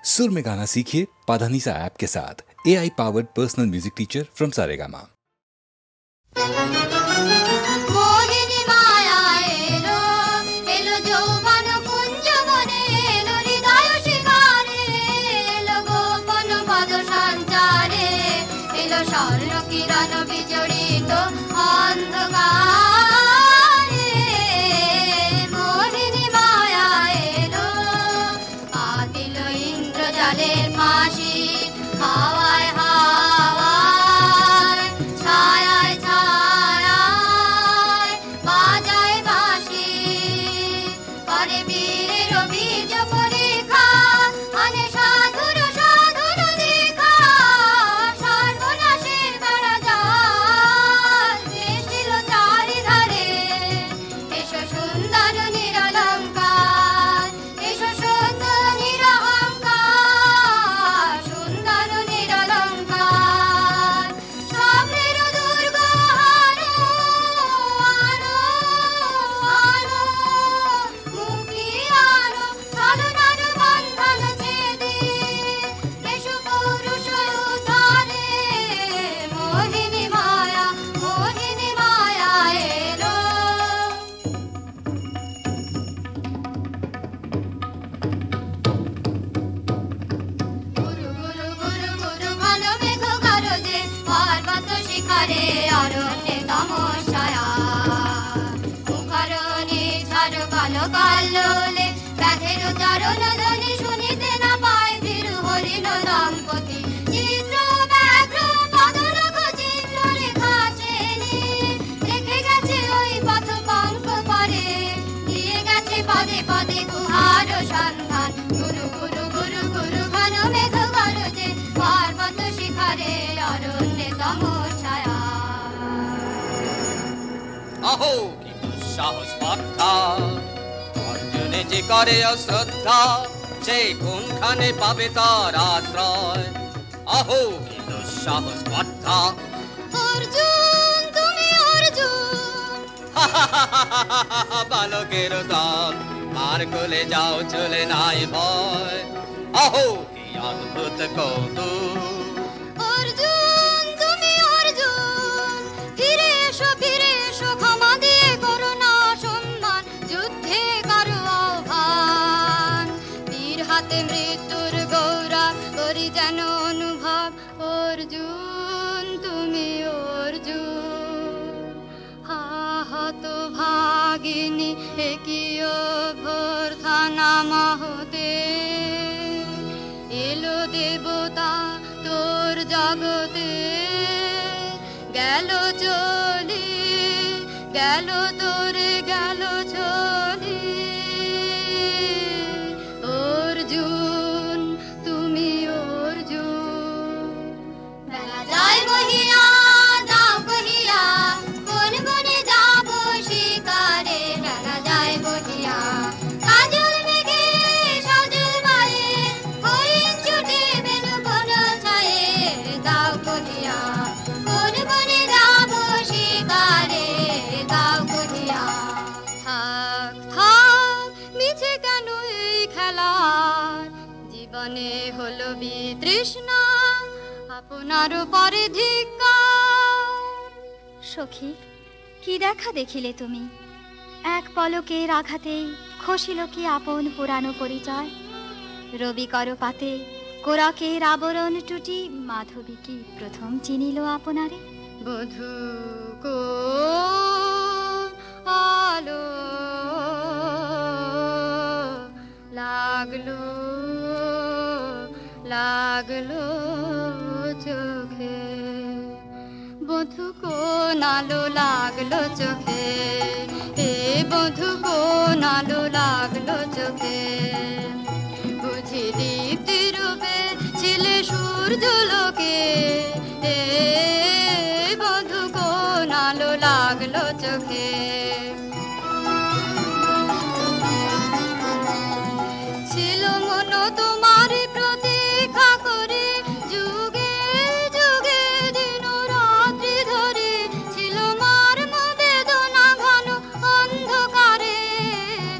सुर में गाना सीखिए पाधानीसा ऐप के साथ। AI powered personal music teacher from Saregama. अहो की दुस्साहस स्पर्धा अर्जुने जे करे अश्रद्धा সে কোনখানে পাবে তার আশ্রয়। अहो की दुस्साहस स्पर्धा अर्जुन তুমি अर्जुन বালকের দল আর কোলে যাও চলে নাই ভয়। अहो की অদ্ভুত কৌতুক মৃত্যুর গৌরা করি যেন অনুভব। অর্জুন তুমি অর্জুন হাহত ভাগিনী একিও ভর্থা নামহতে এলো দেবতা তোর জগতে গেল চলি গেল তোরে গেল চলি। অর্জুন তুমি অর্জুন বেলা যায় বহিয়া দাও কহিয়া কোন বনে যাব শিকারে। বেলা যায় বহিয়া কাজল মেঘে সজল বায়ে হরিণ ছুটে বেনু কোন ছায়ে দাও কহিয়া কোন বনে যাব শিকারে দাও কহিয়া। থাক থাক মিছে কেন এই খেলা জীবনে হলো বিতৃষ্ণা আপনার পরে ধিক্কার। সখী কি দেখা দেখিলে তুমি এক পলকের আঘাতেই খসিল কি আপন পুরানো পরিচয়। রবি করপাতে কোরাকের আবরণ টুটি মাধবী কি প্রথম চিনিল আপনারে। বধূ কোন আলো লাগলো লাগলো চোখে বধূ কোন আলো লাগলো চোখে এ বধূ কোন আলো লাগলো চোখে। বুঝি দীপ্তি রূপে ছিলে সূর্যলোকে এ বধূ কোন আলো লাগলো চোখে। ছিল মন তোমার প্রতীক্ষা করে যুগে যুগে দিন রাত্রি ধরে ছিল মর্ম বেদনা ঘন অন্ধকারে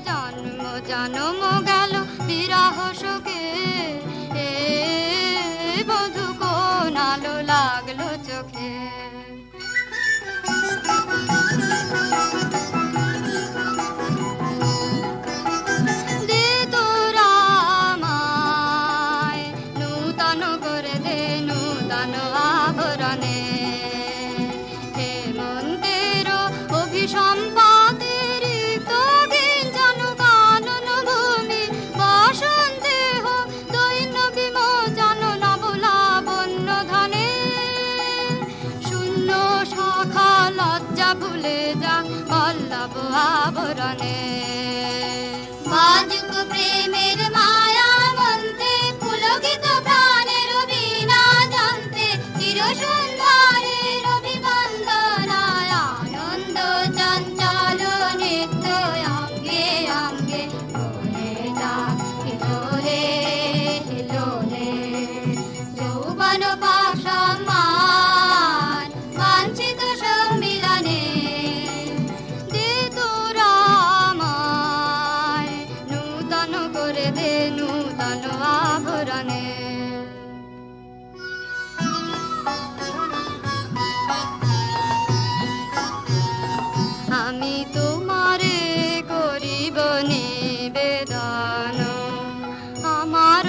জন্ম জন্ম গেল বিরহ শোকে এ আভরণে বাজুক প্রেমের মায়া মন্ত্রে পুলকিত প্রাণের বীণা যন্ত্রে চির সুন্দরের অভিবন্দনায় আনন্দ চঞ্চল নিত্য অঙ্গে অঙ্গে দোলে যাক হিলোলে হিলোলে যৌবন পাক সম্মান বাঞ্ছিত সম্মিলনে দে তোরা আমায় নূতন করে দে নূতন আভরণে আমি তোমারে করিব নিবেদন আমার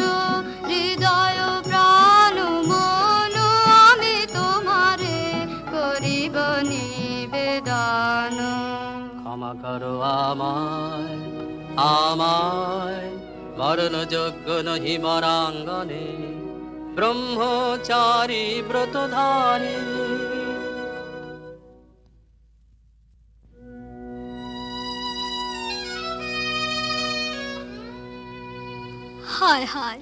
হৃদয় প্রাণ মন আমি তোমারে করিব নিবেদন ক্ষমা করো আমায় আমায় বরণযোগ্য নহি মরাঙ্গনে ব্রহ্মচারী ব্রতধারী হায় হায়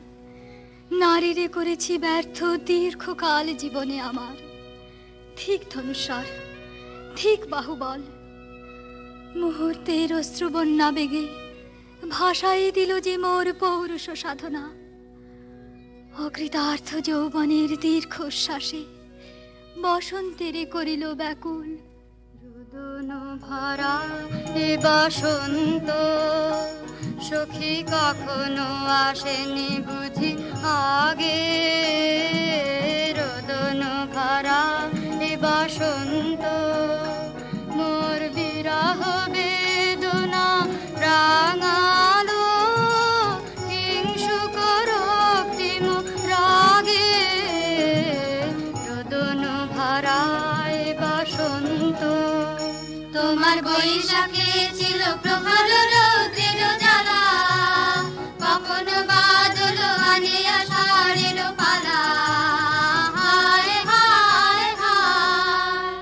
নারীরে করেছি ব্যর্থ দীর্ঘকাল জীবনে আমার ঠিক ধনুস্বর ঠিক বাহুবল মুহূর্তের অশ্রুবন্যা বেগে ভাষাই দিল যে মোর পৌরুষ সাধনা অকৃতার্থ যৌবনের দীর্ঘশ্বাসে বসন্তেরে করিল ব্যাকুল রোদন ভরা এ বসন্ত সখী কখনো আসেনি বুঝি আগে রোদন ভরা এ বসন্ত মোর বিরহ বেদনা রাঙালো কিংসুক রক্তিম রাগে রোদন ভরা এ বসন্ত তোমার বৈশাখে ছিল প্রখর রৌদ্রের জ্বালা কখনো বাদল আনে আষাঢ়ের পালা হায় হায় হায়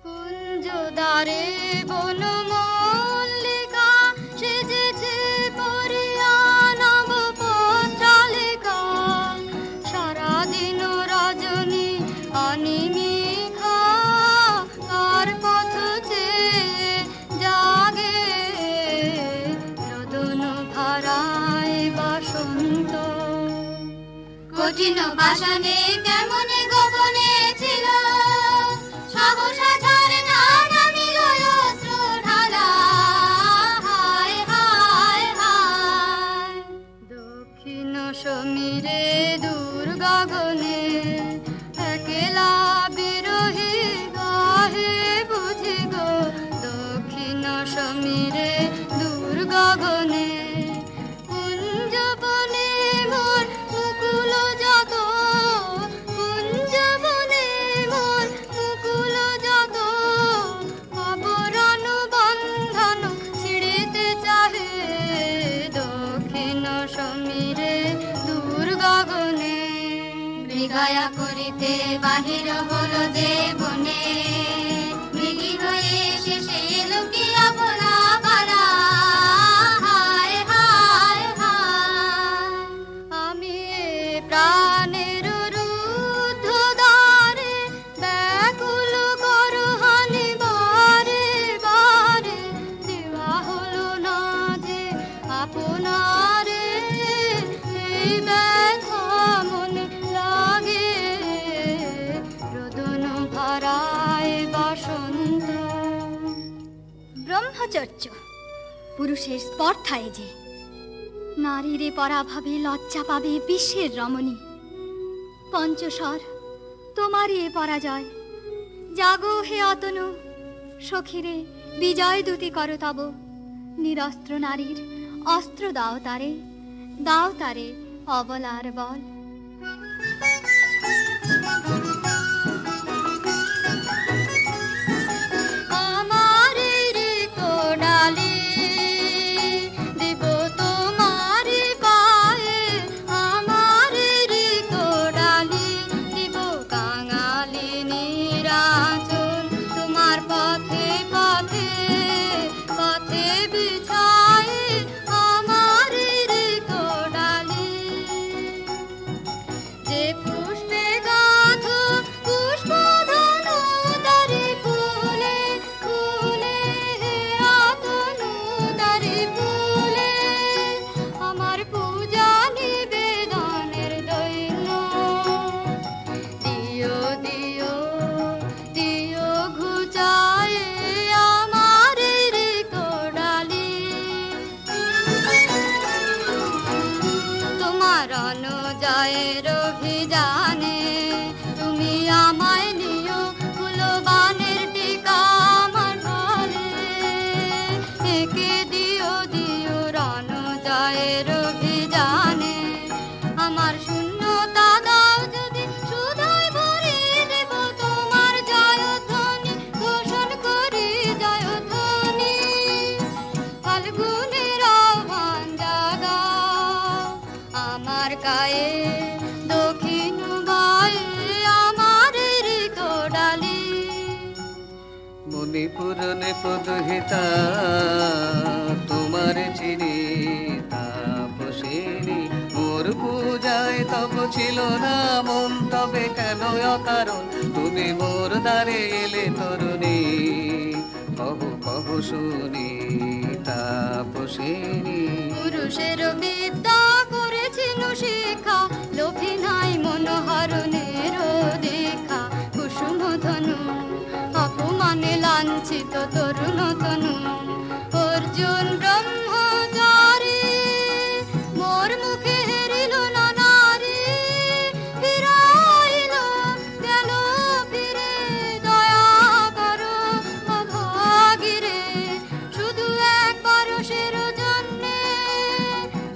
কুঞ্জদ্বারে বন মল্লিকা সেজেছে পরিয়া নব পত্রালিকা সারাদিন রজনী অনিমিখা কার পথ চেয়ে জাগে রোদন ভরায় বসন্ত কঠিন বাসনে কেমন গোপনে ছিল সহসা ঝরে না নামিল অস্ত্র ঢালা হায় হায় হায় দক্ষিণ সমীরে দূর গগনে একলা বিরহী গাহে বুঝি গো দক্ষিণ সমীরে দূর গগনে কুঞ্জবনে মোর মুকুল যত কুঞ্জবনে মোর মুকুল যত আবরণ বন্ধন ছিড়িতে চাহে দক্ষিণ সমীরে দূর গগনে মৃগয়া করিতে বাহির হলো যে বনে মৃগী হয়ে শেষে লুকিয়া বলা পালা হায় হায় হায় আমি এ প্রাণের রুদ্ধ দ্বারে ব্যাকুল করহানি বারে বারে দেওয়া হলো না যে আপনারে এই ব্যথা মনে লাগে রোদন ভরায় বসন্ত ব্রহ্মচর্য পুরুষের স্পর্ধায় যে নারীরে পরাভাবে লজ্জা পাবে বিশ্বের রমণী পঞ্চস্বর তোমারই এ পরাজয় জাগো হে অতনু সখীরে বিজয় দূতি করো তব নিরস্ত্র নারীর অস্ত্র দাও তারে অবলার বল আমার ঋত ডালি দিব তোমার পায়ে আমার ঋত ডালি দিব কাঙালি নিরাঞ্জন তোমার পথে পথে পথে রণজয়ের অভিযানে তুমি আমায় নিও ফুলবানের টিকা আমার ঘরে একে দিও দিও রণজয়ের অভিযানে আমার শূন্যতা দাও যদি শুধুই ভরিয়ে দেব তোমার জয়ধ্বনি ঘোষণ করি জয়ধ্বনি ফাল্গুনের আহ্বান জাগাও আমার গায়ে দক্ষিণ গায়ে আমার ঋত ডালি মণিপুর নেপদহিতা তোমার চিনি তাপসিনী মোর পূজায় তব ছিল না মন তবে কেন অকারণ তুমি মোর দ্বারে এলে তরুণী কহু কহু শুনি তাপসিনী পুরুষের বিদ্যা করেছিল শিক্ষা লোভী নাই মনোহরণের দেখা কুসুম ধনু অপমানে লাঞ্ছিত তরুণ তনু অর্জুন ব্রহ্মচারী মোর মুখে হেরিল না নারী ফিরাইল গেল ফিরে দয়া করো অভাগীরে শুধু একবার সের জন্যে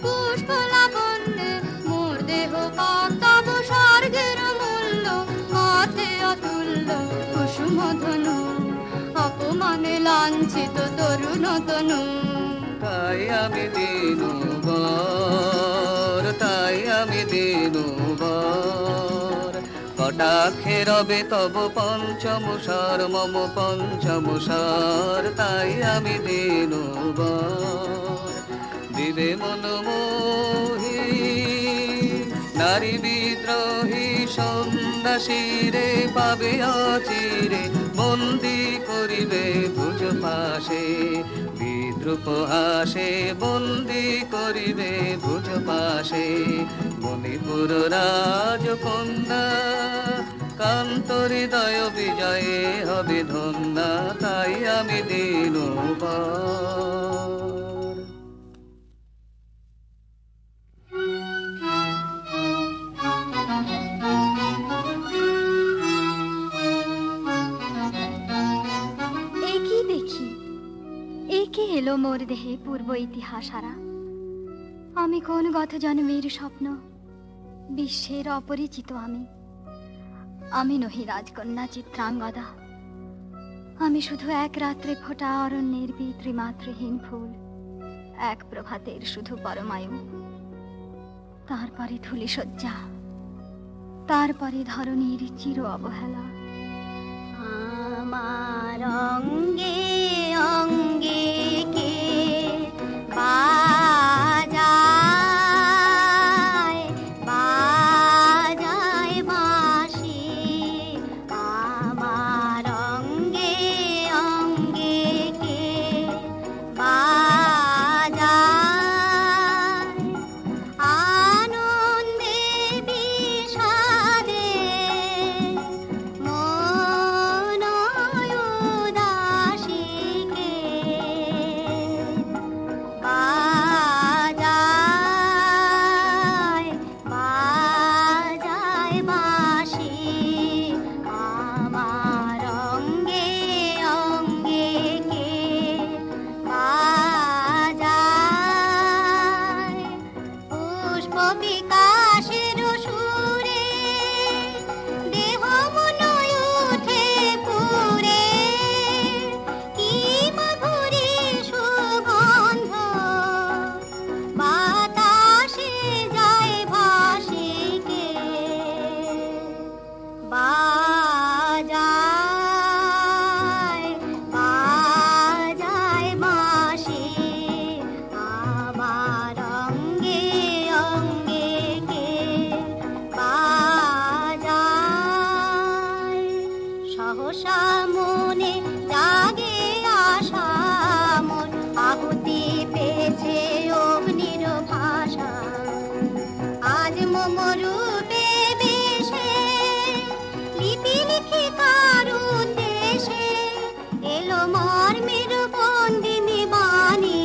পুষ্প লাবণ্যে মোর দেহ পাতাব স্বর্গের মূল্য হাতে অতুল্য কুসুম ধনু অপমানে লাঞ্ছিত তরুণ তনু তাই আমি দিনুবর তাই আমি দিনুবর কটাক্ষে রবে তব পঞ্চমুষর মম পঞ্চমুষর তাই আমি দিনুবর দিবে মনমোহী নারী বিদ্রোহী সন্ন্যাসীরে পাবে অচিরে বন্দি করিবে ভুজ পাশে বিদ্রুপ হাসে বন্দি করিবে ভুজ পাশে মণিপুর রাজকন্যা কান্ত হৃদয় বিজয়ে হবে ধন্যা তাই আমি দিনুবর একই দেখি একে এলো মোর দেহে পূর্ব ইতিহাস হারা আমি কোন গত জন্মের স্বপ্ন বিশ্বের অপরিচিত আমি নহি রাজকন্যা চিত্রাঙ্গদা আমি শুধু এক রাত্রে ফোটা অরণ্যের পিতৃমাতৃহীন ফুল এক প্রভাতের শুধু পরমায়ু তারপরে ধুলি শয্যা তারপরে ধরণীর চির অবহেলা আমার অঙ্গে অঙ্গে কে বাজায় বাজায় বাঁশি আমার অঙ্গে অঙ্গে কে বাজায় আনন্দে বিষাদে মন উদাসীকে বাজায় বাজায় বাঁশি আমার অঙ্গে অঙ্গে কে বাজায় পুষ্প বিকাশের সুরে দেহ মন উঠে পুরে কি মাধুরী সুগন্ধ বাতাসে যায় ভাসিকে বাজায় বাজায় বাঁশি আমার অঙ্গে অঙ্গে কে বাজায় সহসা মনে জাগে আশা মন আহুতি পেয়েছে অগ্নির ভাষা আজ মম রূপে বেশে লিপি লিখি কার উদ্দেশে এলো মর্মের বন্দিনী বাণী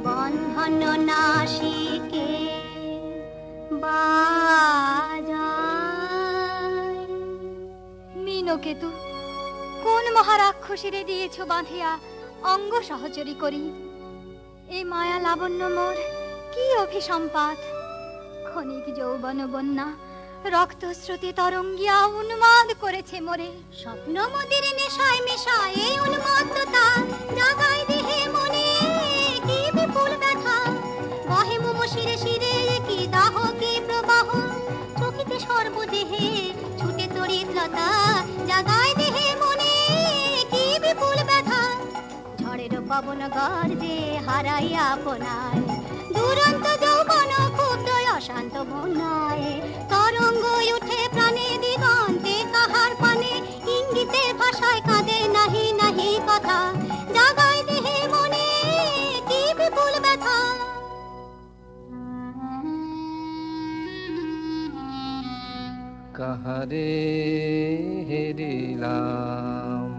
বন্ধন নাশিকে বাজায়। মীনকেতু, কোন মহারাক্ষসীরে দিয়েছ বাঁধিয়া অঙ্গ সহচরী করি? এ মায়া লাবণ্য মোর কি অভিসম্পাত! ক্ষণিক যৌবন বন্যা রক্তস্রোতে তরঙ্গিয়া উন্মাদ করেছে মোরে। স্বপ্ন মদির নেশায় মেশায় এই উন্মত্ততা জাগায় দেহে মনে কি বিপুল ব্যথা। বহে মোমো শিরে শিরে কি দাহ কি প্রবাহ, চোখিতে সর্বদেহে ছুটে তরিতলতা জাগায় দেহে মনে কি বিপুল ব্যথা। ঝড়ের পবন গর্জে হারাইয়া আপনায় দুরন্ত যৌবন ক্ষুব্ধ অশান্ত বন্যায়। তরঙ্গ উঠে প্রাণে দিগন্তে কাহার পানে ইঙ্গিতের ভাষায় কাঁদে নাহি নাহি কথা জাগায় দেহে মনে কি বিপুল ব্যথা। কাহারে হেরিলাম,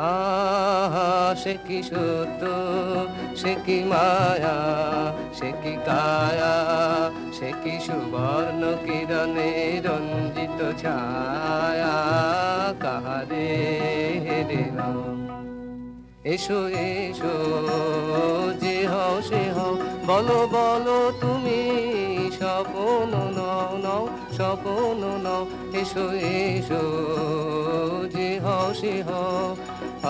আহা সে কি সত্য, সে কি মায়া, সে কি কায়া, সে কি সুবর্ণ কিরণে রঞ্জিত ছায়া। কাহারে হেরিলাম, এসো এসো যে হও সে হও, বলো বলো তুমি স্বপন নও নও স্বপন নও। এসো এসো যে হও সে হও,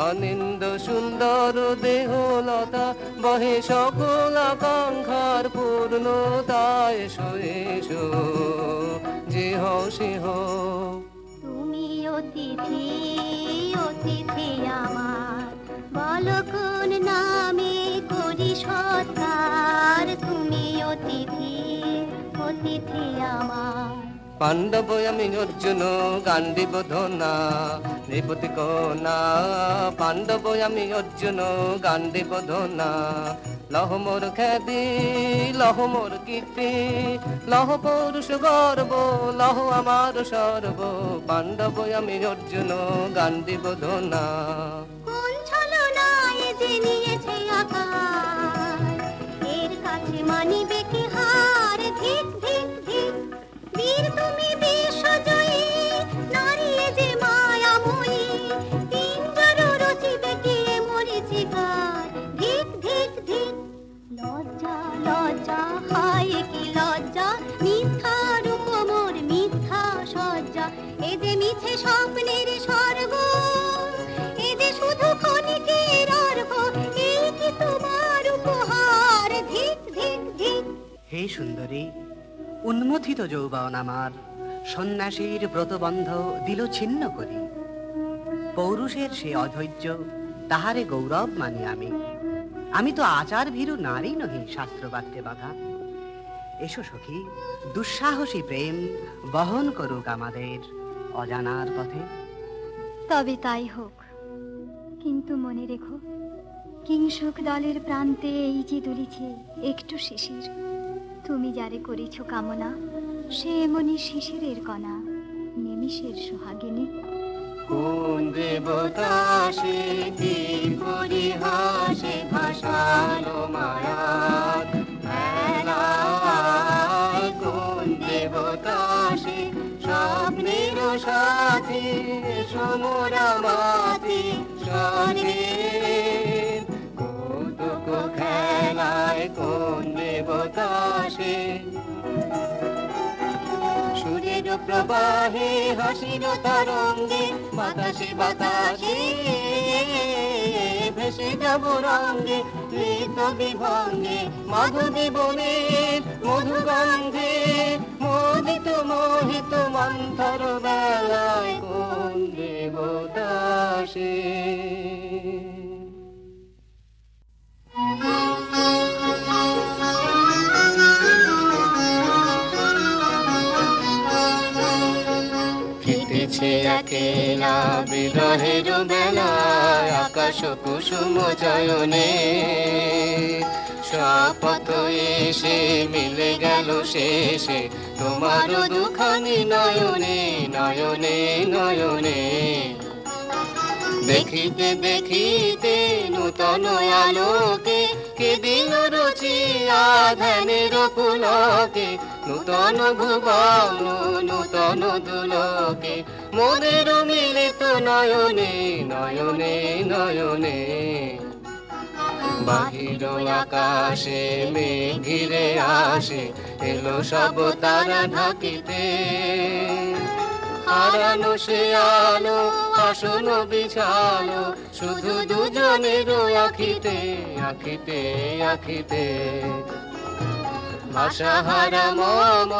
অনিন্দ সুন্দর দেহলতা বহে সকল আকাঙ্ক্ষার পূর্ণতা। এসো এসো যে হও সে হও। তুমি অতিথি অতিথি আমার, বলো কোন নামে করি সৎকার। তুমি অতিথি অতিথি আমার। পাণ্ডব আমি অর্জুন গান্ডীব ধনা নৃপতি কন্যা। পাণ্ডব আমি অর্জুন গান্ডীব ধনা। লহ মোর খ্যাতি লহ মোর কীর্তি, লহ পৌরুষ গর্ব, লহ আমার সর্ব। পাণ্ডব আমি অর্জুন গান্ডীব ধনা। কোন ছলনায় যে নিয়েছে আকার, এর কাছে মানিবে কি হার। ধিক ধিক ধিক বীর তুমি বিশ্বজয়ী, নারী যে মায়াময়ী। পিঞ্জর রচিবে কি মরীচিকার। ধিক ধিক ধিক লজ্জা লজ্জা হায় কি লজ্জা। মিথ্যা রূপ মোর মিথ্যা সজ্জা, এ যে মিছে স্বপ্নের স্বর্গ, এ যে শুধু ক্ষণিকের অর্ঘ। এই কি তোমার উপহার। ধিক ধিক ধিক। হে সুন্দরী, উন্মথিত যৌবন আমার সন্ন্যাসীর ব্রতবন্ধ দিল ছিন্ন করি। পৌরুষের সে অধৈর্য তাহারে গৌরব মানি আমি। আমি তো আচার ভীরু নারী নহি শাস্ত্রবাক্যে বাধা। এসো সখী, দুঃসাহসী প্রেম বহন করুক আমাদের অজানার পথে। তবে তাই হোক, কিন্তু মনে রেখো, কিংসুক দলের প্রান্তে এই যে দুলিছে একটু শিশির। তুমি যারে করেছ কামনা, সে এমনি শিশিরের কণা, নিমিষের সোহাগিনী। কোন দেবতা সে কি পরিহাসে ভাসালো মায়ার মেলায়। কোন দেবতা সে স্বপ্নের সাথী, সমরা মাতি স্বরে কৌতুক খেলায়। কোন দেবতা সে সুরের প্রবাহে হাসির তরঙ্গে, বাতাসে বাতাসে ভেসে যাব রঙ্গে। ঋত বিভঙ্গে মাধবী বনের মধুগন্ধে, মোদিত মোহিত মন্থর বেলায়। কোন দেবতা সে। ফিটেছে একেলা বিরহের বেলায়, আকাশ কুসুম জয়নে। শপথ এসে মিলে গেল শেষে তোমার দুখানি নয়নে নয়নে নয়নে। দেখিতে দেখিতে নূতন আলোকে কে দিল রচিয়া ধ্যানের পুলকে, নূতন ভুবন নূতন দুলকে, মোদের মিলিত নয়নে নয়নে নয়নে। বাহির আকাশে মেঘ ঘিরে আসে, এলো সব তারা ঢাকিতে, হারানো সে আলো আসন বিছালো, শুধু দুজনের আখিতে আখিতে আখিতে। ভাষাহারা মম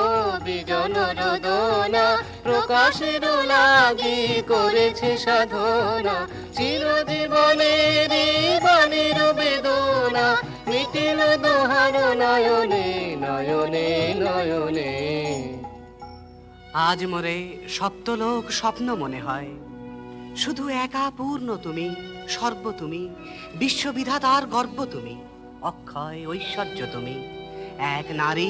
বিজন রোদনা, প্রকাশের লাগি করেছে সাধনা, চিরজীবনের বাণীর বেদনা, মিটিল দোহার নয়নে নয়নে নয়নে। আজ মোরে সপ্তলোক স্বপ্ন মনে হয়, শুধু একা পূর্ণ তুমি, সর্ব তুমি, বিশ্ববিধাতার গর্ব তুমি, অক্ষয় ঐশ্বর্য তুমি, এক নারী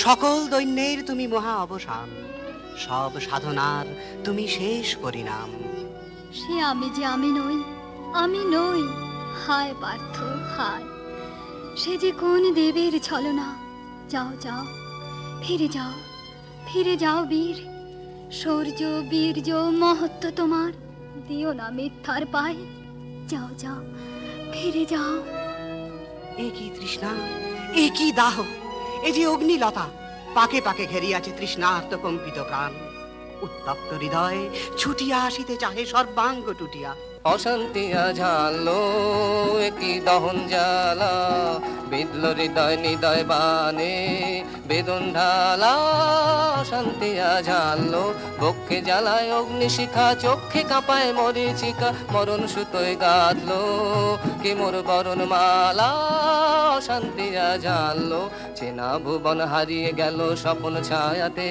সকল দৈন্যের তুমি মহা অবসান, সব সাধনার তুমি শেষ পরিণাম। সে আমি যে আমি নই, আমি নই, হায় পার্থ হায়। সে যে কোন দেবের ছলনা, যাও যাও ফিরে যাও, ফিরে যাও বীর। শৌর্য বীর্য মহত্ব তোমার, দিও না মিথ্যার পায়, যাও যাও ফিরে যাও। এ কি তৃষ্ণা, এ কি দাহ, এ যে অগ্নিলতা, পাকে পাকে ঘেরিয়াছে তৃষ্ণার্ত কম্পিত প্রাণ। উত্তপ্ত হৃদয় ছুটিয়া আসিতে চাহে সর্বাঙ্গ টুটিয়া। অশান্তিয়া ঝালো একই দহন জ্বালা, বিদল হৃদয় নিদয় বানে বেদন ঢালা। অশান্তিয়া ঝালো বক্ষে জ্বালায় অগ্নিশিখা, চোখে কাঁপায় মরিচিকা, মরণ সুতোয় গাঁথলো কে মোর বরণ মালা। অশান্তিয়া ঝালো চেনা ভুবন হারিয়ে গেল স্বপ্ন ছায়াতে,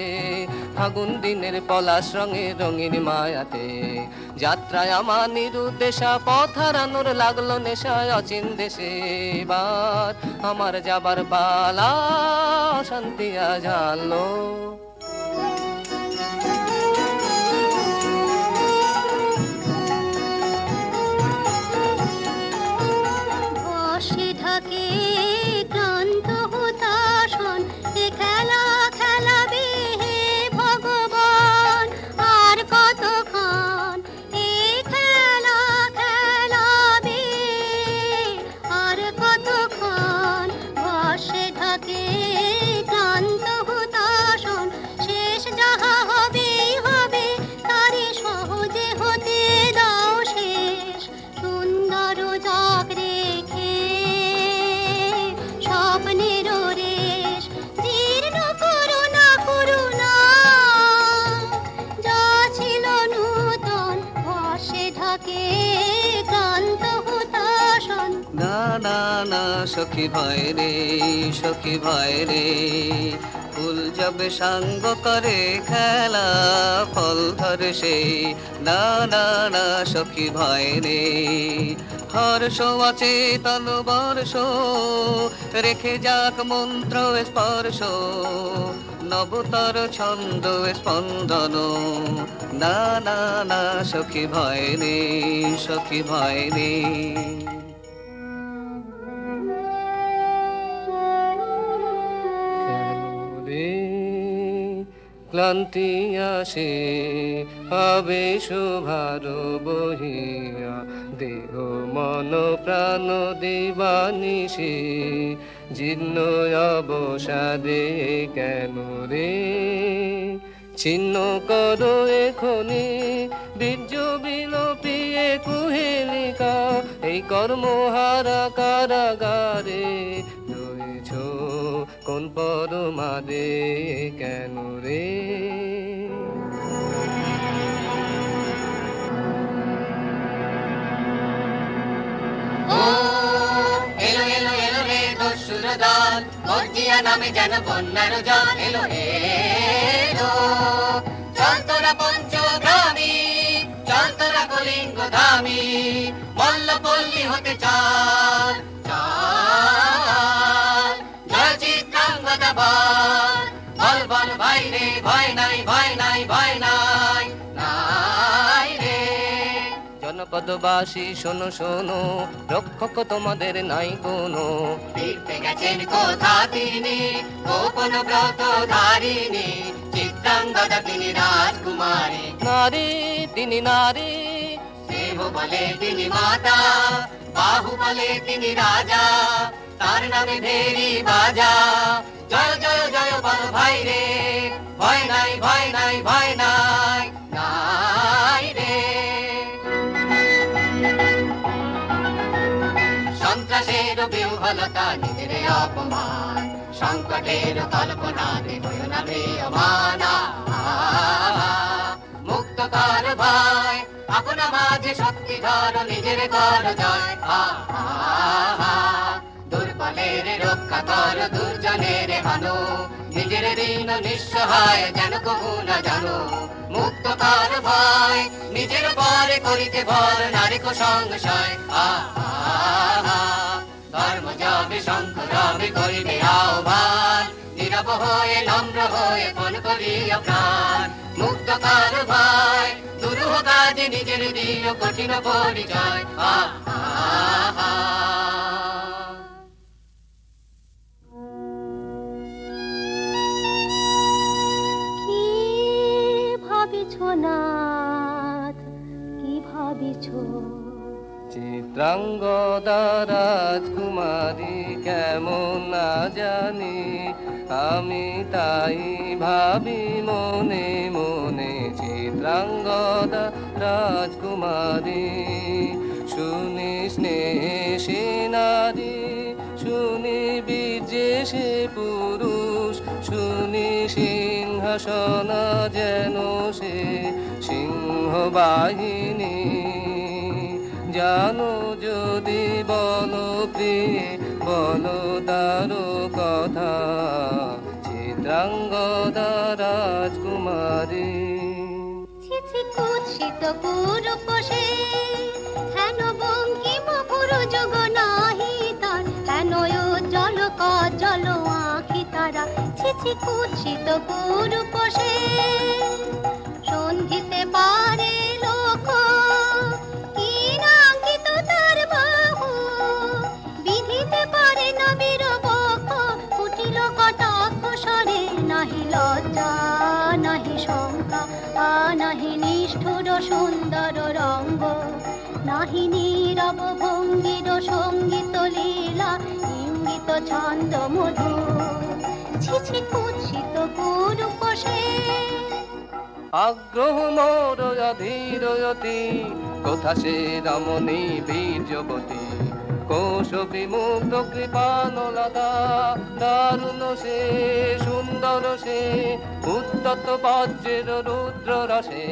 ফাগুন দিনের পলাশ রঙে রঙিন মায়াতে। যাত্রায় আমার নিরুদ্দেশা, পথ হারানোর লাগলো নেশায় অচিন দেশে, এবার আমার যাবার পালা। শান্তিয়া ঝালো বসে থাকে ক্লান্ত হতাশন, এ খেলা খেলাবে হে ভগবান, আর কতক্ষণ এ খেলা খেলাবে, আর কতক্ষণ। বসে থাকে ক্লান্ত হতাশন, শেষ যাহা হবেই হবে, তারে সহজে হতে দাও শেষ। সুন্দর জগ রেখে স্বপ্নের রেশ, জীর্ণ করুণা করুণা, যা ছিল নূতন বর্ষে ঢাকে ক্লান্ত হতাশন। না না না সখী ভয় রে, সখী ভয় রে, ফুল যাবে সাঙ্গ করে খেলা ফল ধরে সে। না না না সখী ভয় রে, হর্ষ অচেতন বর্ষ রেখে যাক মন্ত্র স্পর্শ, নবতর ছন্দ স্পন্দন। না না না সখী ভয় রে, সখী ভয় রে। ক্লান্তি আসে আবেশ ভার বহিয়া, দেহ মন প্রাণ দিবানিশি, জীর্ণ অবসাদে কেন রে। ছিন্ন করো এখনি বীর্য বিলোপিয়ে কুহেলিকা, এই কর্মহারা কারাগারে রয়েছ কোন পরমাদে কেন রে। এলো এলো এলো রে দস্যুর দল, গর্জিয়া নামে যেন বন্যার জল। এলো এলো চল তোরা পঞ্চগ্রামী, চল তোরা কলিঙ্গ ধামী, মল্লপল্লী হতে চল চল। জয় চিত্রাঙ্গদা বল, বল বল ভাই রে, ভয় নাই ভয় নাই ভয় নাই নাই রে। জনপদবাসী শোনো শোনো, রক্ষক তোমাদের নাই কোনো। তীর্থে গেছেন কোথা তিনি, গোপন ব্রত ধারিণী, চিত্রাঙ্গদা তিনি রাজকুমারী। নারী তিনি নারী, দেহ বলে তিনি মাতা, বাহু বলে তিনি রাজা, তার নামে ভেরি বাজা। জয় জয় জয় বল ভাই রে, ভয় নাই ভয় নাই ভয় নাই নাই রে। সন্ত্রাসের বিহ্বলতা নিজের অপমান, সংকটের কল্পনা দেবয় না প্রিয়মানা। মুক্ত কর ভয়, আপনা মাঝে শক্তি ধর, নিজের কর জয়। দুর্বলের রক্ষা কর, দুর্জনের হানো, নিজের ঋণ নিঃসহায় যেন কবু না জানো। মুক্ত কর ভয়, নিজের পরে করিতে ভর, নারীক সংশয়। ধর্ম যাবে শঙ্খ রবে করিবে আহ্বান, নীরব হয়ে নম্র হয়ে পণ করিয়া প্রাণ। মুক্ত কর ভয়, দুরূহ কাজে নিজের দিও কঠিন পরিচয়। কি ভাবিছ নাথ, কি ভাবিছ? চিত্রাঙ্গদা রাজকুমারী কেমন না জানি, আমি তাই ভাবি মনে মনে। চিত্রাঙ্গদা রাজকুমারী, শুনি স্নেহে সে নারী, শুনি বীর্যে সে পুরুষ, শুনি সিংহাসন যেন সে সিংহবাহিনী। জানো যদি বলো প্রিয়ে, বলো তার কথা, চিত্রাঙ্গদা রাজকুমারী। ছিছি কুৎসিত পুরুষ সে, হেন বঙ্কিম পুরু যোগ নাহি তার, হেন উজ্জ্বল কজ্জ্বল আঁখি তারা। ছিছি কুৎসিত পুরুষ সে, সন্ধিতে পারে লোক, কি নাঙ্কিত তার বাহু, বিধিতে পারে না বীরবক্ষ, কুটিল কটাক্ষ স্বরে। নাহি লজ্জা নাহি শঙ্কা, নাহি নিষ্ঠুর সুন্দর রঙ্গ, নাহি নীরব ভঙ্গির সঙ্গীত লীলা, ইঙ্গিত ছন্দ মধু। ছিছি কুৎসিত পুরুষ সে। আগ্রহ মোর অধীরয়তি, কোথা সে রমণী বীর্যবতী। কোশ বিমুগ্ধ কৃপানলতা, দারুণ সে সুন্দর সে, উত্তত বজ্রের রুদ্র রসে।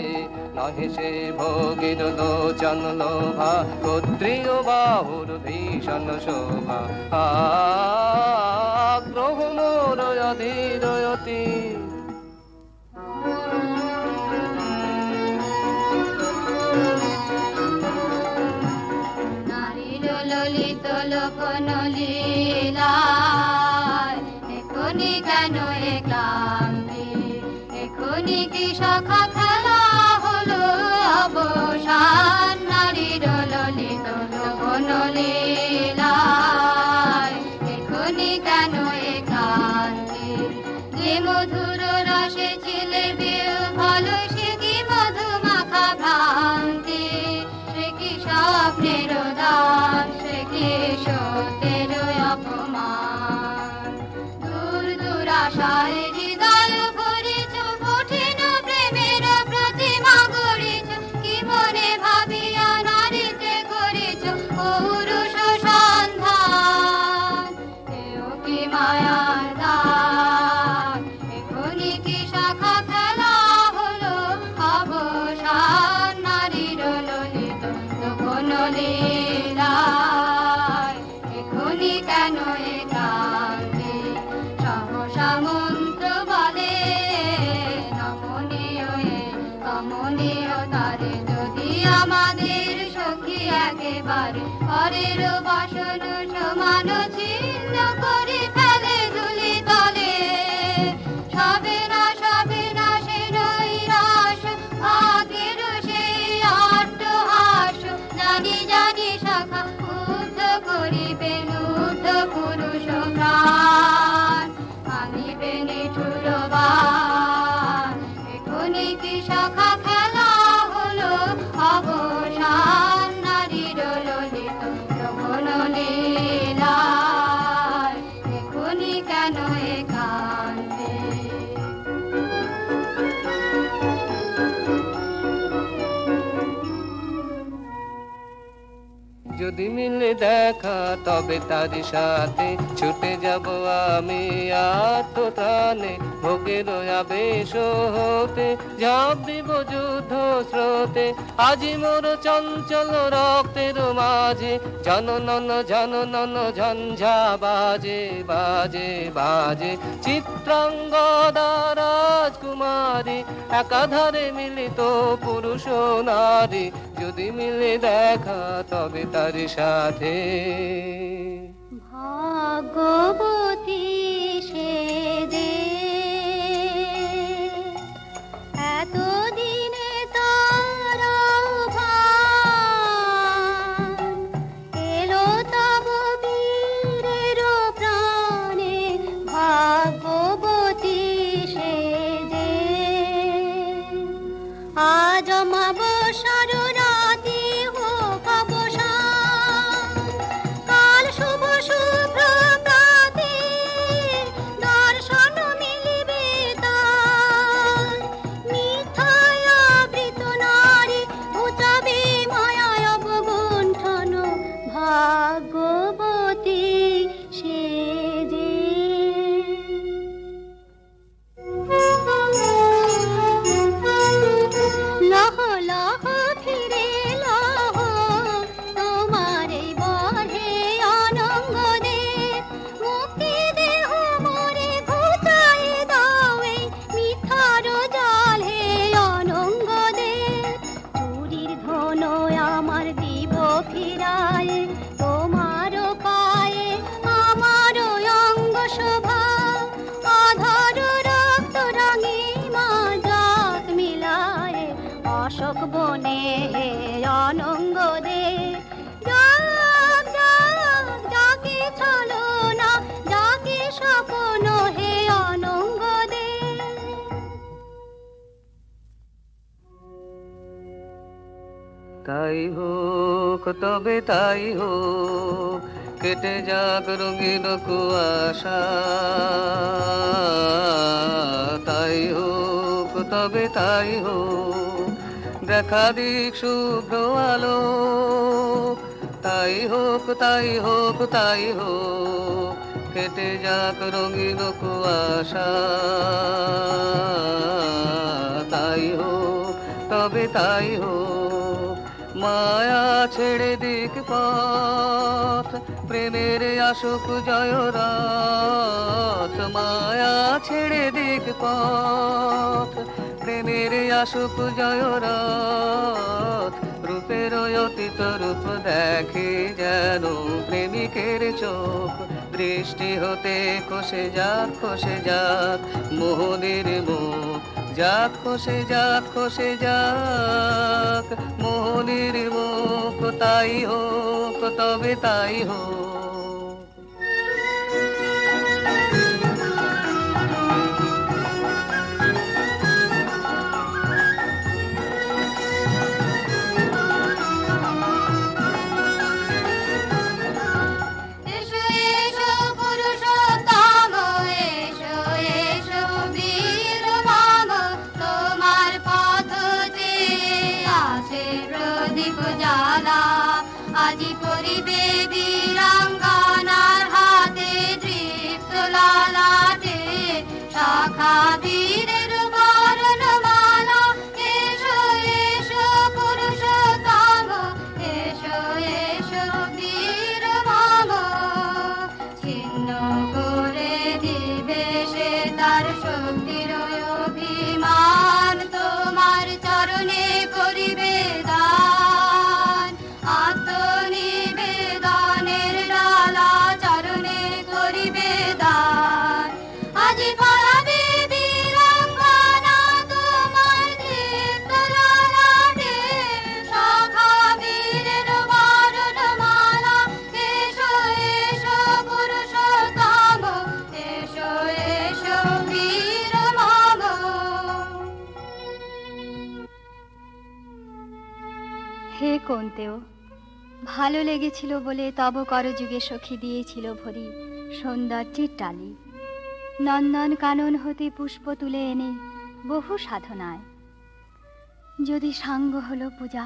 নহে সে ভোগীর লোচন লোভা, ক্ষত্রিয় বাহুর ভীষণ শোভা। আগ্রহ মোর অধীরয়তি। ললিত লোকন লীলা, এখনি কেন এ ক্লান্তি, এখনি কি সখা খেলা হলো অবসান। নারীর ললিত লোকন লীলা, এখনি কেন এ ক্লান্তি। যে মধুর রসে ছিলে বিহ্বল, সে কি মধু মাখা ভ্রান্তি। সে কি স্বপ্নের দান, সে কি সত্যের অপমান। দূর দুরাশায় হৃদয় ভরিছ, কঠিন প্রেমের প্রতিমা গড়িছ। কি মনে ভাবিয়া নারীতে করিছ পৌরুষ সন্ধান। এও কি মায়ার দান, এখনি কি শাখা খেলা হলো অবসান। নারীর ললিত লোকন লীলায়, এখনি কেন এ ক্লান্তি। সহসা মন্ত্র বলে নমনীয় এ কমনীয় তারে, যদি আমাদের সখী একেবারে পরের বাসন সমান ছিন্ন করে ফেলে ধুলি তলে। সবে না সে নৈরাশ, ভাগের সেই আট্টহাস, যদি মিলে দেখা তবে তার সাথে ছুটে যাব আমি আত্মত্রাণে, ভোগের আবেশ হতে ঝাঁপ দিব যুদ্ধ স্রোতে। আজি মোর চঞ্চল রক্তের মাঝে জননন জননন ঝঞ্ঝা বাজে বাজে বাজে। চিত্রাঙ্গদা রাজকুমারী একাধারে মিলিত পুরুষ ও নারী, যদি মিলে দেখা তবে তার সাথে। ভাগ্যবতী সে যে এতদিনে তার আহ্বান এলো তব বীরের প্রাণে। ভাগ্যবতী সে যে আজ অমাবস্যার রাতি হোক অবসান, কাল শুভ শুভ্র প্রাতে দর্শন মিলিবে তার। মিথ্যায় আবৃত নারী ঘুচাবে মায়ায় অবগুণ্ঠন। ভাগ্যবতী সে যে লহ লহ ফিরে লহ তোমার এই বধে অনঙ্গ দে। মুক্তি দেহ মোরে ঘুচাই দাও এই মিথ্যার জাল হে অনঙ্গ দে। চুরির ধন আমার দিব ফিরায় তোমার পায়ে আমার অঙ্গ শোভা। আধার রক্ত রাঙিমা জাত মিলায় অশোক বনে হে অনঙ্গ দে। যাক যাক যাকে ছলো না যাকে স্বপ্ন হে অনঙ্গ দে। তাই হোক তবে তাই হোক, কেটে যাক রঙিন কুয়াশা। তাই হোক তবে তাই হোক, দেখা দিক শুভ্র আলো। তাই হোক তাই হোক তাই হোক, কেটে যাক রঙিন কুয়াশা। তাই হোক তবে তাই হোক, মায়া ছেড়ে দিক পথ, প্রেমের আসুক জয় রথ। মায়া ছেড়ে দিক পথ, প্রেমের আসুক জয় রথ। রূপের অতীত রূপ দেখে যেন প্রেমিকের চোখ। দৃষ্টি হতে খসে যাক মোহনের মুখ। যাক খসে যাক মোহনের মুখ। তাই হোক তবে তাই হোক। এসো এসো পুরুষোত্তম, এসো এসো বীর মম। তোমার পথ যে আছে প্রদীপ জ্বালা, আজি করিবে বীরাঙ্গনার হাতে দৃপ্ত লালাটে শাখা বীরের বরণমালা। এসো এসো পুরুষোত্তম, এসো এসো বীর মম। ছিন্ন করে দিবে সে তার শক্তির অভিমান, তোমার চরণে করিবে দান। আত্মনিবেদনের ডালা চরণে করিবে দান। আজি পড়াবে বীরাঙ্গনা তোমার দীপ্ত ললাটে শাখা বীরের বরণমালা। এসো এসো পুরুষোত্তম, এসো এসো বীর মম। হে কোন্তেও, ভালো লেগেছিল বলে তব করযুগে সখী দিয়েছিল ভরি সৌন্দর্যের টালি। নন্দন কানন হতে পুষ্প তুলে এনে বহু সাধনায়। যদি সাঙ্গ হলো পূজা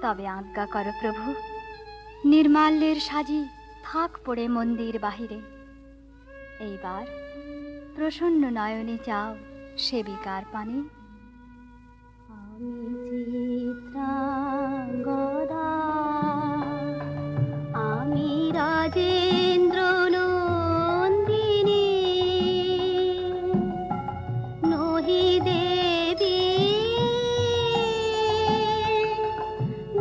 তবে আজ্ঞা কর প্রভু, নির্মাল্যের সাজি থাক পড়ে মন্দির বাহিরে। এইবার প্রসন্ন নয়নে যাও সেবিকার পানে। আমি চিত্রাঙ্গদা, আমি রাজেন্দ্র নন্দিনী, নহি দেবী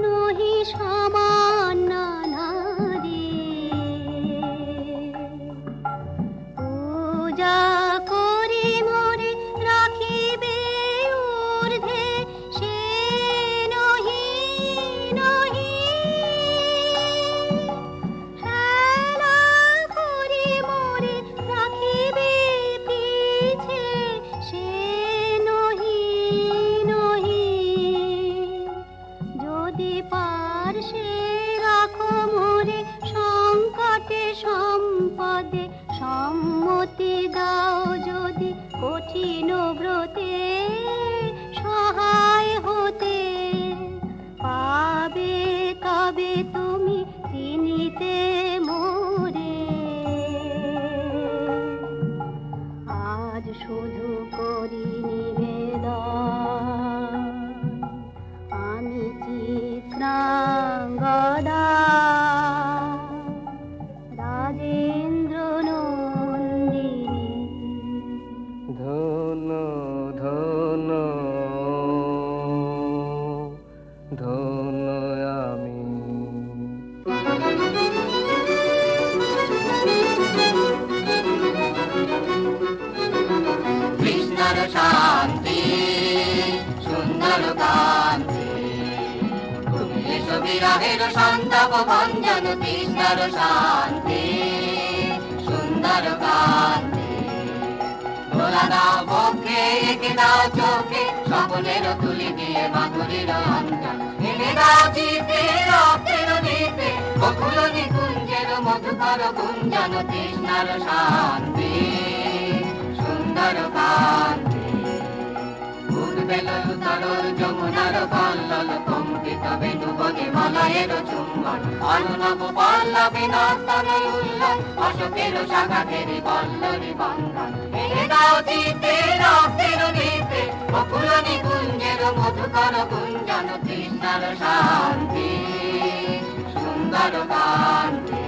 নহি সামান্য নারী, পূজা করি মোরে রাখিবে ঊর্ধ্বে, সে নহি নহি হেলা করি মোরে রাখিবে পিছে, সে নহি নহি যদি পার্শ্বে রাখো মোরে সংকটে সম্পদে, সম্মতি দাও যদি কঠিন ব্রতে সহায় হতে, পাবে তবে তুমি চিনিতে মোরে। আজ শুধু করি নিবেদন, আমি চিত্রাঙ্গদা, রাজেন্দ্র নন্দিনী। ধন্য ধন্য ধন্য আমি। কৃষ্ণর শান্তি সুন্দর কান্তি, তুমি এসো বিরহের সন্তাপ ভঞ্জন। কৃষ্ণর শান্তি সুন্দর কান্তি, ভোলা দাও বক্ষে এঁকে দাও চোখে, স্বপ্নের তুলি দিয়ে মাধুরীর অঞ্জন। এনে দাও চিতে রক্তের দিতে, বকুল নিকুঞ্জের মধুকর গুঞ্জন। কৃষ্ণর শান্তি সুন্দর কান্তি, উদ্বেলন তরল যমুনার কল্লোল, কম্পিত বেণুবনে মলয়ের চুম্বন। অনুনব পল্লবে নর্তন উল্লন, অশোকের শাখাতের পল্লরী বন্ধন। এনে দাও চিতে রক্তের দিতে, বকুল নিকুঞ্জের মধুকর গুঞ্জন। কৃষ্ণর শান্তি সুন্দর কান্তি।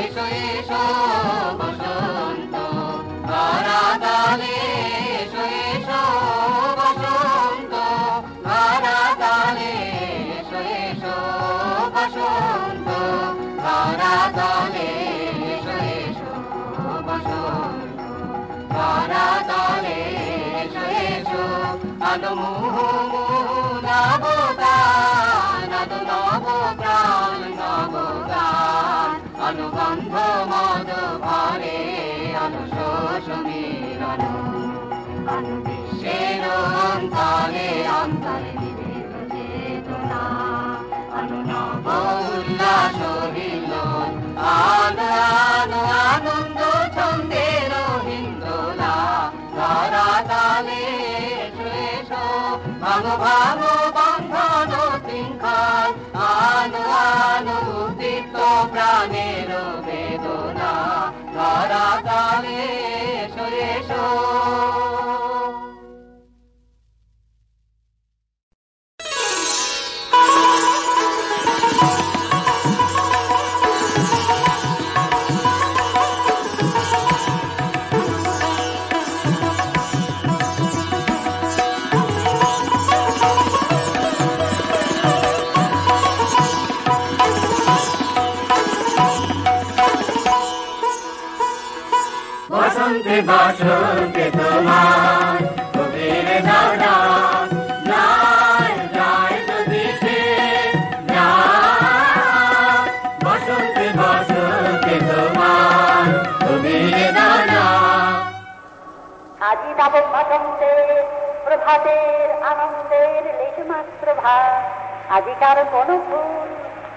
এসো এসো বসন্ত ধরাতলে, এসো এসো বসন্ত ধরাতলে, এসো এসো বসন্ত ধরাতলে, এসো এসো বসন্ত ধরাতলে, এসো এসো। আলো মুহু নবগান, আলো নব প্রাণ নবগান, অনুবন্ধ মদ ভরে অনুশোষ মিলন। অনু বিশ্বের অন্তরে অন্তরে নিবেদ চেতনা, অনু নব উল্লাস হিল্লোল, আলো আলো আনন্দ ছন্দের হিন্দোলা। ধরাতলে এসো এসো, ভাঙো ভাঙো বন্ধন শৃঙ্খল, আলো আলো উদ্দীপ্ত প্রাণের বেদনা। ধরাতলে এসো এসো। বসন্তে বসন্তে তোমার কবির দাদা, যায় যায় যদি সে যায়। বসন্তে বসন্তে তোমার কবির দাদা। আজি নব বসন্তে প্রভাতের আনন্দের লেশমাত্র ভার, আজিকার কোন ফুল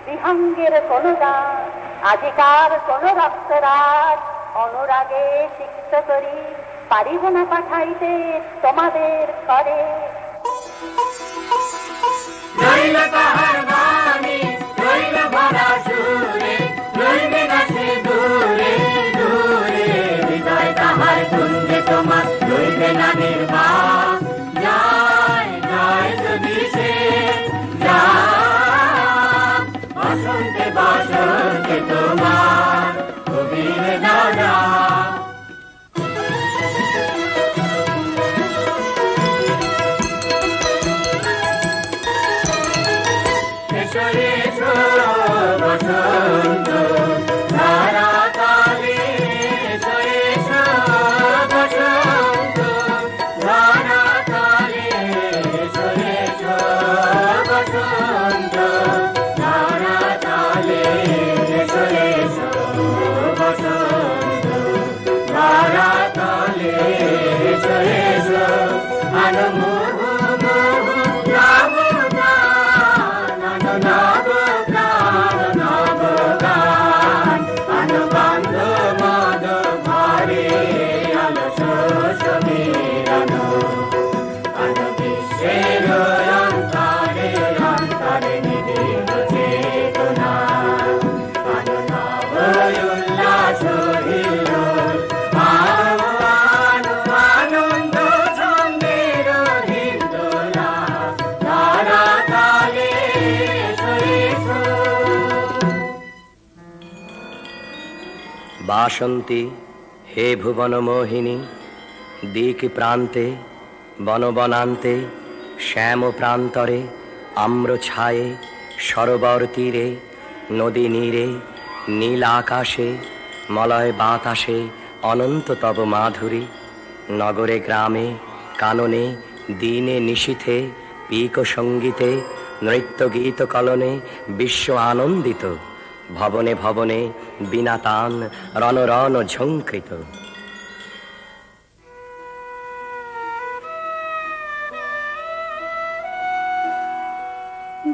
বিহঙ্গের কোন গান, আজিকার কোন রক্তরাগ অনুরাগে সিক্ত করি পারিব না পাঠাইতে তোমাদের করে। রইল তাহার বাণী, রইল ভরা সুরে, রইবে না সে দূরে দূরে, হৃদয় তাহার কুঞ্জে তোমার রইবে না নির্বাণ। যায় যায় যদি সে যায়, বসন্তে বসন্তে তোমার কবির দাদা। বসন্ত ধারা তালে, এসো বসন্ত ধারা তালে, এসো বসন্ত ধারা তালে, এসো বসন্ত ধারা তালে, এসো আনমো বাসন্তী হে ভুবন মোহিনী, দিক প্রান্তে বনবনান্তে শ্যাম প্রান্তরে আম্র ছায়ে সরোবর তীরে নদী নীরে নীল আকাশে মলয় বাতাসে অনন্ত তব মাধুরী। নগরে গ্রামে কাননে দিনে নিশীথে পিক সঙ্গীতে নৃত্য গীত কলনে বিশ্ব আনন্দিত। ভবনে ভবনে বিনা তান রণ রণ ঝঙ্কৃত।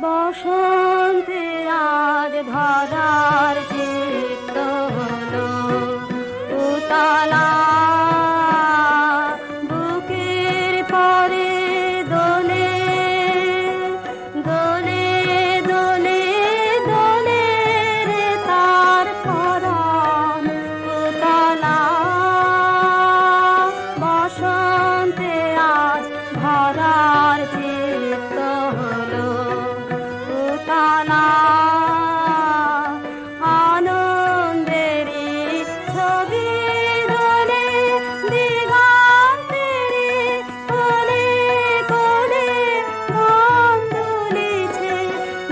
বসন্তে আজ ধরার চিত্ত হলো উতলা, বুকের পরে দোলে দোলে দোলে দোলে রে তার পরাণ উতলা। বসন্তে আজ ধরার চিত্ত হলো উতলা, আনন্দেরই ছবি দোলে দিগন্তেরই কোলে কোলে মন দুলিছে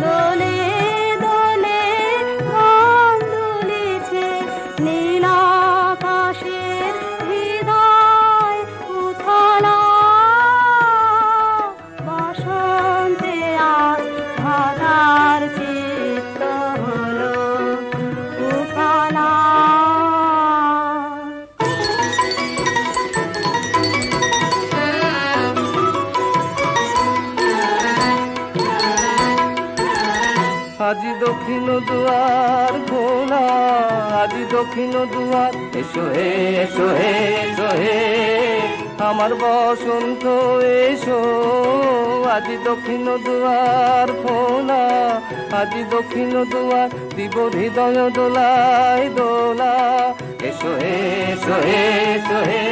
দোলে দোলে মন দুলিছে। নীল আকাশের হৃদয় উথলা, বসন্তে আজ ধরার চিত্ত হলো উতলা। আজি দক্ষিণ দুয়ার খোলা, আজি দক্ষিণ দুয়ার, এসো হে এসো হে এসো হে আমার বসন্ত এসো। আজি দক্ষিণ দুয়ার খোলা, আজি দক্ষিণ দুয়ার, দিব হৃদয় দোলায় দোলা। এসো হে এসো হে এসো হে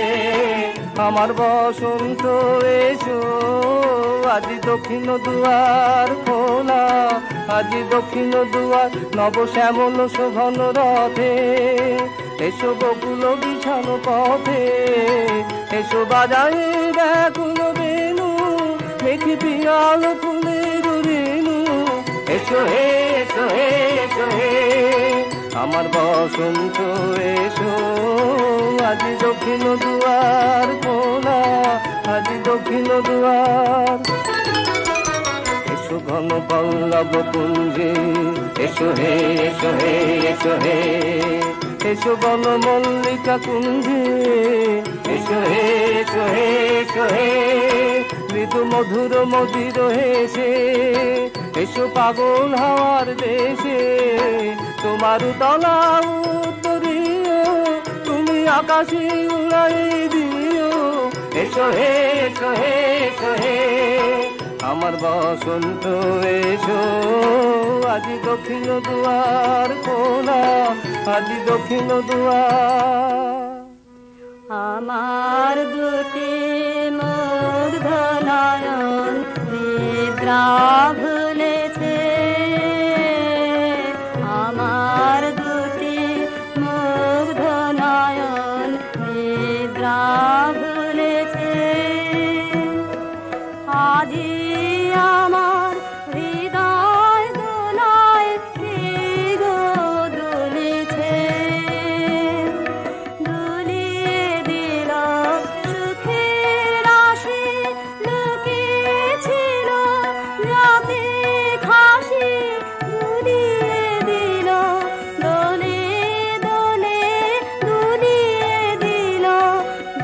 আমার বসন্ত এসো। আজি দক্ষিণ দুয়ার খোলা, আজি দক্ষিণ দুয়ার, নব শ্যামল শোভন রথে এসো বকুল বিছানো পথে। এসো বাজায় ব্যাকুল বেনু, মেঘি পিয়াল ফুলের রেণু। এসো হে এসো হে এসো হে আমার বসন্ত এসো। আজি দক্ষিণ দুয়ার খোলা, আজি দক্ষিণ দুয়ার। এসো ঘন পল্লব কুঞ্জে, এসো হে এসো হে এসো হে এসো বন মল্লিকা কুঞ্জে। এসো হে এসো হে এসো হে মৃদু মধুর মদির হেসে। এসো পাগল হাওয়ার দেশে, তোমার তলা উত্তরীয়, তুমি আকাশে উড়াই দিও। এসো হে এসো হে এসো হে আমার বসন্ত এসো আজি দক্ষিণ দুয়ার খোলা আজি দক্ষিণ দুয়ার আমার দুটি মুগ্ধ নয়ন নিদ্রা ভুলেছে আমার দুটি মুগ্ধ নয়ন নিদ্রা ভুলেছে আজি আমার হৃদয় দোলায় গো দুলেছে দুলিয়ে দিল সুখের রাশি লুকিয়েছিল রাতে খাসি দুলিয়ে দিল দোলে দোলে দুলিয়ে দিল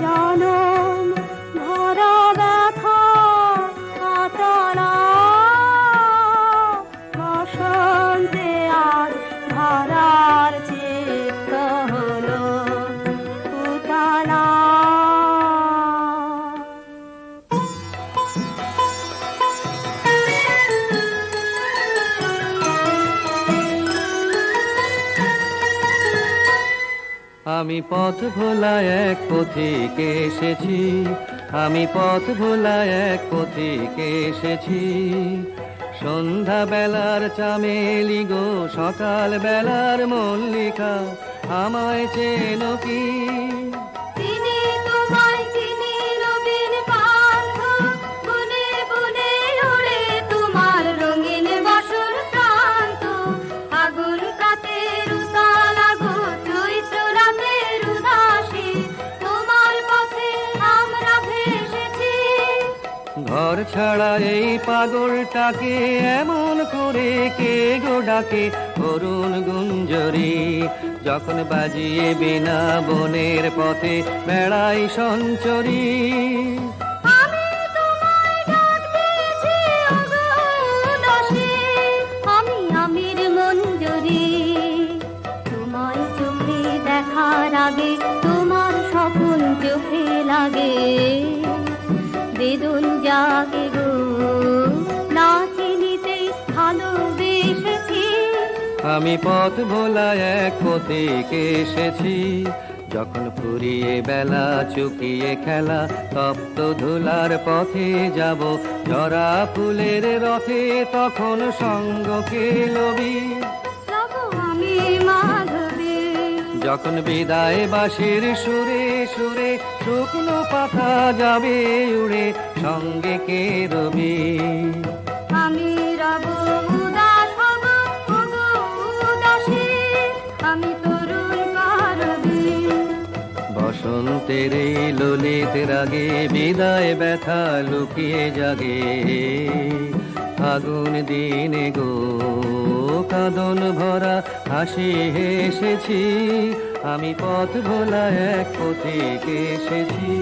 জনম ভরা ব্যথা আতলা বসন্তে আজ ধরার চিত্ত হলো উতলা আমি পথ ভোলা এক পথিকে এসেছি আমি পথ ভোলা এক পথিকে এসেছি সন্ধ্যা বেলার চামেলি গো সকাল বেলার মল্লিকা আমায় চেনো কি চিনি তোমায় চিনি নবীন পান্থ বনে বনে উড়ে তোমার রঙিন বাসর প্রান্ত আগুন কাতের উতালা গো চৈত্র রাতের উদাসী তোমার পথে আমরা ভেসেছি ঘর ছাড়া এই পাগলটাকে এমন করে কে গো ডাকে অরুণ গুঞ্জরি যখন বাজিয়ে বিনা বনের পথে বেড়াই সঞ্চরী আমি তোমায় ডাক দিয়েছি ওগো উদাসী আমি আমির মঞ্জরি তোমায় চোখে দেখার আগে তোমার স্বপ্ন চোখে লাগে বেদন জাগে গো না চিনিতেই ভালোবেসেছি আমি পথ ভোলা এক পথিকে এসেছি যখন ফুরিয়ে বেলা চুকিয়ে খেলা তপ্ত ধুলার পথে যাব জরা ফুলের রথে তখন সঙ্গকে লবি যাব আমি মাধবী যখন বিদায় বাঁশির সুরে সুরে শুকনো পাতা যাবে উড়ে সঙ্গে কে রবি আমি রব উদাস হব ওগো উদাসী আমি তরুণ কারবি বসন্তের এই ললিত রাগে বিদায় ব্যথা লুকিয়ে জাগে আগুন দিনে গো কাঁদন ভরা হাসি হেসেছি আমি পথ ভোলা এক পথিকে এসেছি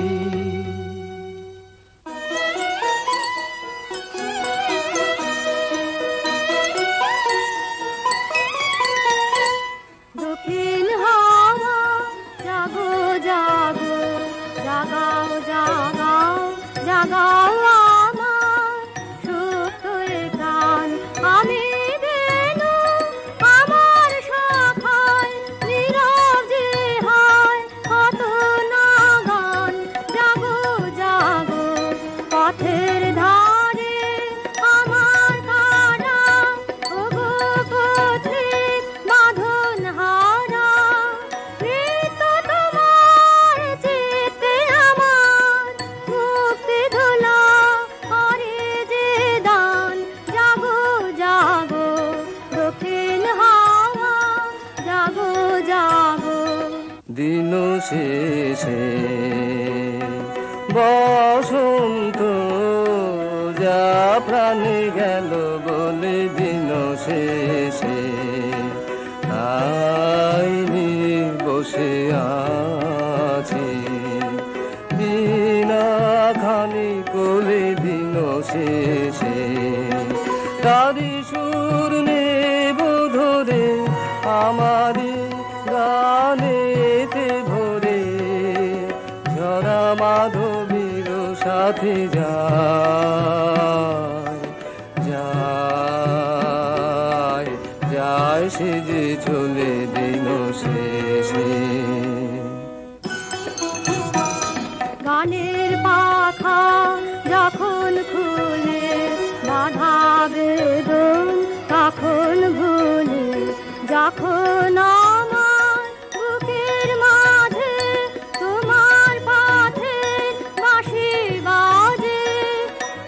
দক্ষিণ হাওয়া জাগো জাগো জাগাও জাগাও জাগাও আমার সুখের গান আমি বেনু আমার শাখায় নীরব যে হয় কত না গান জাগো জাগো পথের ধারে আমার কারা ওগো পথিক বাঁধন হারা নৃত্য তোমার চিত্তে আমার মুক্তি ধুলা করে যে দান জাগো জাগো দক্ষিণ হাওয়া জাগো জাগো দিন শেষে বসন্ত যা প্রাণে গেল বলে দিন শেষে আইনি বসে আছি বিনা খানি কোলে দিন শেষে তারি সুর নেব ধরে আমারি গানেতে ভরে ঝরা মাধবীর সাথে যায় যায় যায় সে যে চলে দিন শেষে। গানের পাখা যখন খুলে বাধা বেদন তখন ভুলে, যখন আমার বুকের মাঝে তোমার পথের বাঁশি বাজে,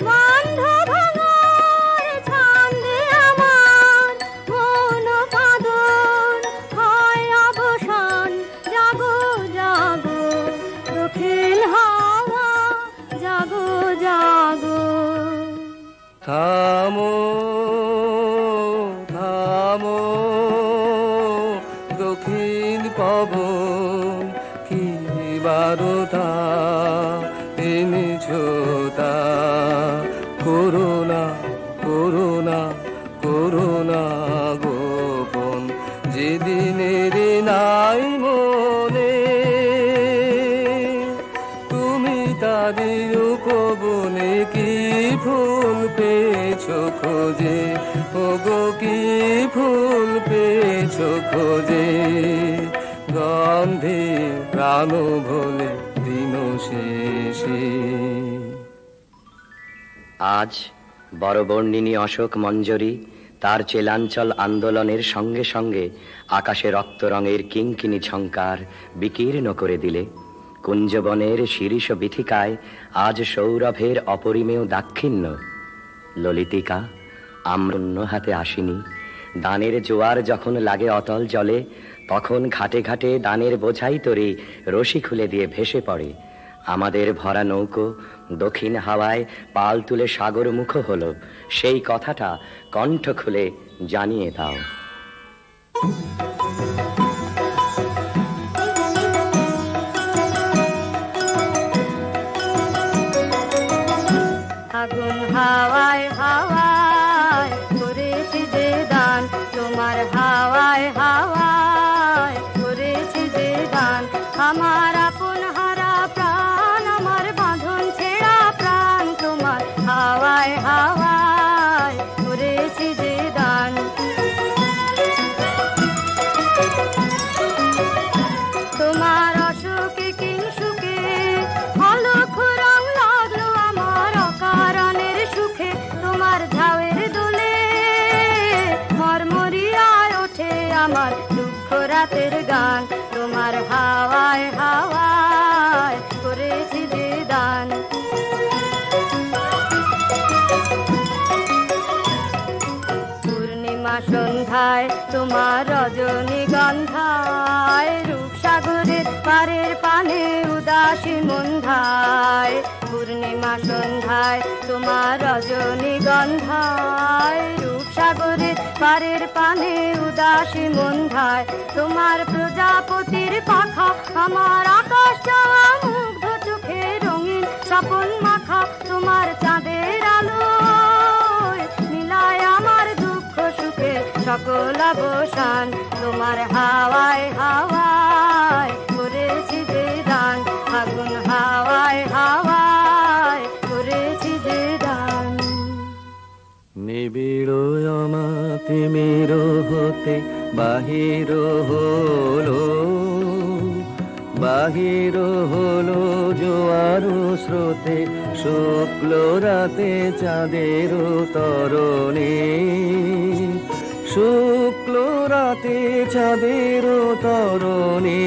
বন্ধ ভাঙার ছন্দে আমার মন পাদন হয় অবসান। জাগো জাগো দক্ষিণ হাওয়া, জাগো জাগো। থামো থামো দক্ষিণ পবন, কি বারতা এনেছো তা, করোনা করোনা করোনা গোপন, যেদিনের নাই মনে তুমি তাদের উপবনে কি ফুল পেয়েছো খোঁজে, ওগো কি ফুল পেয়েছো খোঁজে, গন্ধে প্রাণ ভোলে দিন শেষে। আজ বড়বর্ণিনী অশোক মঞ্জরি তার চেলাঞ্চল আন্দোলনের সঙ্গে সঙ্গে আকাশে রক্ত রঙের কিঙ্কিনি ঝঙ্কার বিকীর্ণ করে দিলে, কুঞ্জবনের শিরীষ বিথিকায় আজ সৌরভের অপরিমেয় দাক্ষিণ্য। ললিতিকা আম্রণ্য হাতে আসিনি, দানের জোয়ার যখন লাগে অতল জলে, তখন ঘাটে ঘাটে দানের বোঝাই তরে রশি খুলে দিয়ে ভেসে পড়ে। আমাদের ভরা নৌকো দক্ষিণ হাওয়ায় পাল তুলে সাগর মুখ হলো, সেই কথাটা কণ্ঠ খুলে জানিয়ে দাও। আগুন হাওয়ায় হাওয়ায় করেছি যে দান, তোমার হাওয়ায় হাওয়ায় করেছি যে দান। আমার আপন হারা প্রাণ, আমার বাঁধন ছেঁড়া প্রাণ, তোমার হাওয়ায় হাওয়ায় করেছি যে দান। তোমার অসুখে কিংসুকে অলক্ষ রং লাগলো আমার অকারণের সুখে, তোমার ঝাউয়ের দোলে মরমরিয়ায় ওঠে আমার দুঃখ রাতের গান। তোমার হাওয়ায় হাওয়ায় করেছি যে দান। পূর্ণিমা সন্ধ্যায় তোমার রজনীগন্ধায়, রূপসাগরের পারের পানে উদাসী মন্ধায়। পূর্ণিমা সন্ধ্যায় তোমার রজনীগন্ধায়, রূপসাগরের পারের পানে উদাসী মন্ধায়। তোমার প্রজাপতির পাখা আমার আকাশ চাওয়া মুগ্ধ চোখে রঙিন স্বপন মাখা, তোমার চাঁদের আলো মিলায় আমার দুঃখ সুখে সকল অবসান। তোমার হাওয়ায় হাওয়ায় করেছি যে দান, আগুন হাওয়ায় হাওয়ায় করেছি যে দান। নিবিড় আমাতে মের হতে বাহির হলো, বাহির হলো জোয়ার স্রোতে, শুক্ল রাতে চাঁদের তরণে, শুক্ল রাতে চাঁদের তরণে।